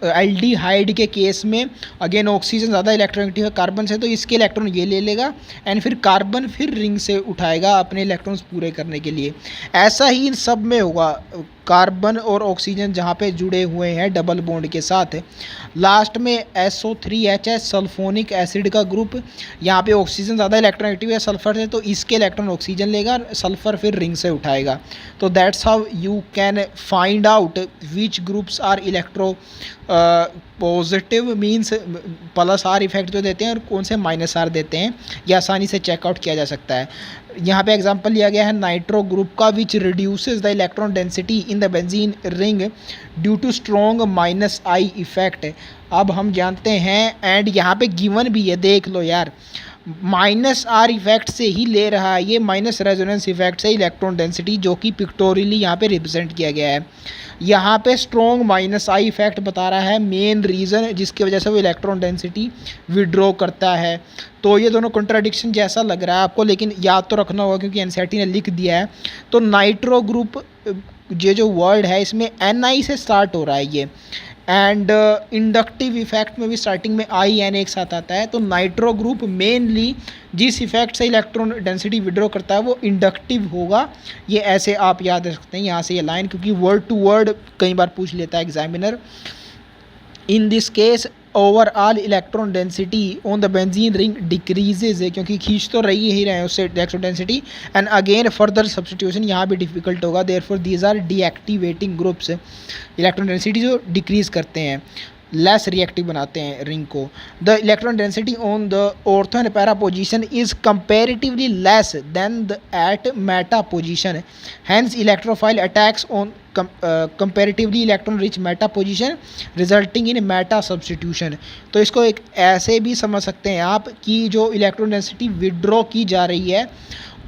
एल्डिहाइड के केस में अगेन ऑक्सीजन ज़्यादा इलेक्ट्रोनेगेटिव है कार्बन से, तो इसके इलेक्ट्रॉन ये ले लेगा, एंड फिर कार्बन फिर रिंग से उठाएगा अपने इलेक्ट्रॉन्स पूरे करने के लिए। ऐसा ही इन सब में होगा, कार्बन और ऑक्सीजन जहाँ पे जुड़े हुए हैं डबल बॉन्ड के साथ। लास्ट में SO3H सल्फोनिक एसिड का ग्रुप, यहाँ पे ऑक्सीजन ज़्यादा इलेक्ट्रोनेगेटिव है सल्फर से, तो इसके इलेक्ट्रॉन ऑक्सीजन लेगा, सल्फर फिर रिंग से उठाएगा। तो that's how you can find out which groups are electro positive, means plus R effect जो देते हैं, और कौन से माइनस आर देते हैं, ये आसानी से चेकआउट किया जा सकता है। यहाँ पे एग्जांपल लिया गया है नाइट्रो ग्रुप का, which reduces the electron density in the benzene ring due to strong minus I effect. अब हम जानते हैं, एंड यहाँ पे गिवन भी है, देख लो यार, माइनस आर इफेक्ट से ही ले रहा है, ये माइनस रेजोनेंस इफेक्ट से इलेक्ट्रॉन डेंसिटी, जो कि पिक्टोरियली यहाँ पे रिप्रेजेंट किया गया है। यहाँ पे स्ट्रॉन्ग माइनस आई इफेक्ट बता रहा है मेन रीज़न जिसकी वजह से वो इलेक्ट्रॉन डेंसिटी विड्रॉ करता है। तो ये दोनों कंट्राडिक्शन जैसा लग रहा है आपको, लेकिन याद तो रखना होगा क्योंकि एनसीईआरटी ने लिख दिया है। तो नाइट्रो ग्रुप ये जो वर्ड है इसमें NI से स्टार्ट हो रहा है ये, एंड इंडक्टिव इफेक्ट में भी स्टार्टिंग में IN एक साथ आता है। तो नाइट्रो ग्रुप मेनली जिस इफेक्ट से इलेक्ट्रॉन डेंसिटी विड्रॉ करता है वो इंडक्टिव होगा। ये ऐसे आप याद रख सकते हैं यहाँ से ये लाइन, क्योंकि वर्ड टू वर्ड कई बार पूछ लेता है examiner. In this case overall electron density on the benzene ring decreases है, क्योंकि खींच तो रही ही रहे हैं उससे electron density, and again further substitution यहाँ भी डिफिकल्ट होगा। Therefore these are deactivating groups, electron density जो डिक्रीज करते हैं, लेस रिएक्टिव बनाते हैं रिंग को। The electron density on the ortho and para position is comparatively less than the at meta position, hence electrophile attacks on comparatively electron rich Meta position resulting in Meta substitution. तो इसको एक ऐसे भी समझ सकते हैं आप कि जो इलेक्ट्रॉन डेंसिटी विड्रॉ की जा रही है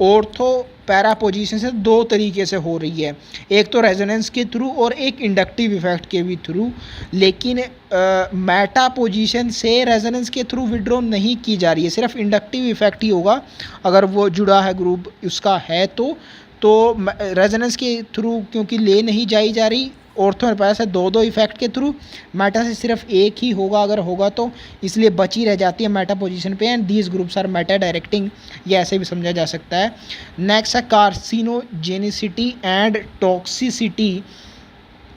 ऑर्थो पैरा पोजीशन से दो तरीके से हो रही है, एक तो रेजोनेंस के थ्रू और एक इंडक्टिव इफेक्ट के भी थ्रू। लेकिन मेटा पोजीशन से रेजोनेंस के थ्रू विड्रॉ नहीं की जा रही है, सिर्फ इंडक्टिव इफेक्ट ही होगा अगर वो जुड़ा है ग्रुप उसका है तो रेजोनेंस के थ्रू क्योंकि ले नहीं जाई जा रही, ऑर्थो और पैरा से दो इफेक्ट के थ्रू, मेटा से सिर्फ एक ही होगा अगर होगा तो, इसलिए बची रह जाती है मेटा पोजीशन पे, and these groups are meta directing, ये ऐसे भी समझा जा सकता है। नेक्स्ट है कार्सिनोजेनिसिटी एंड टॉक्सिसिटी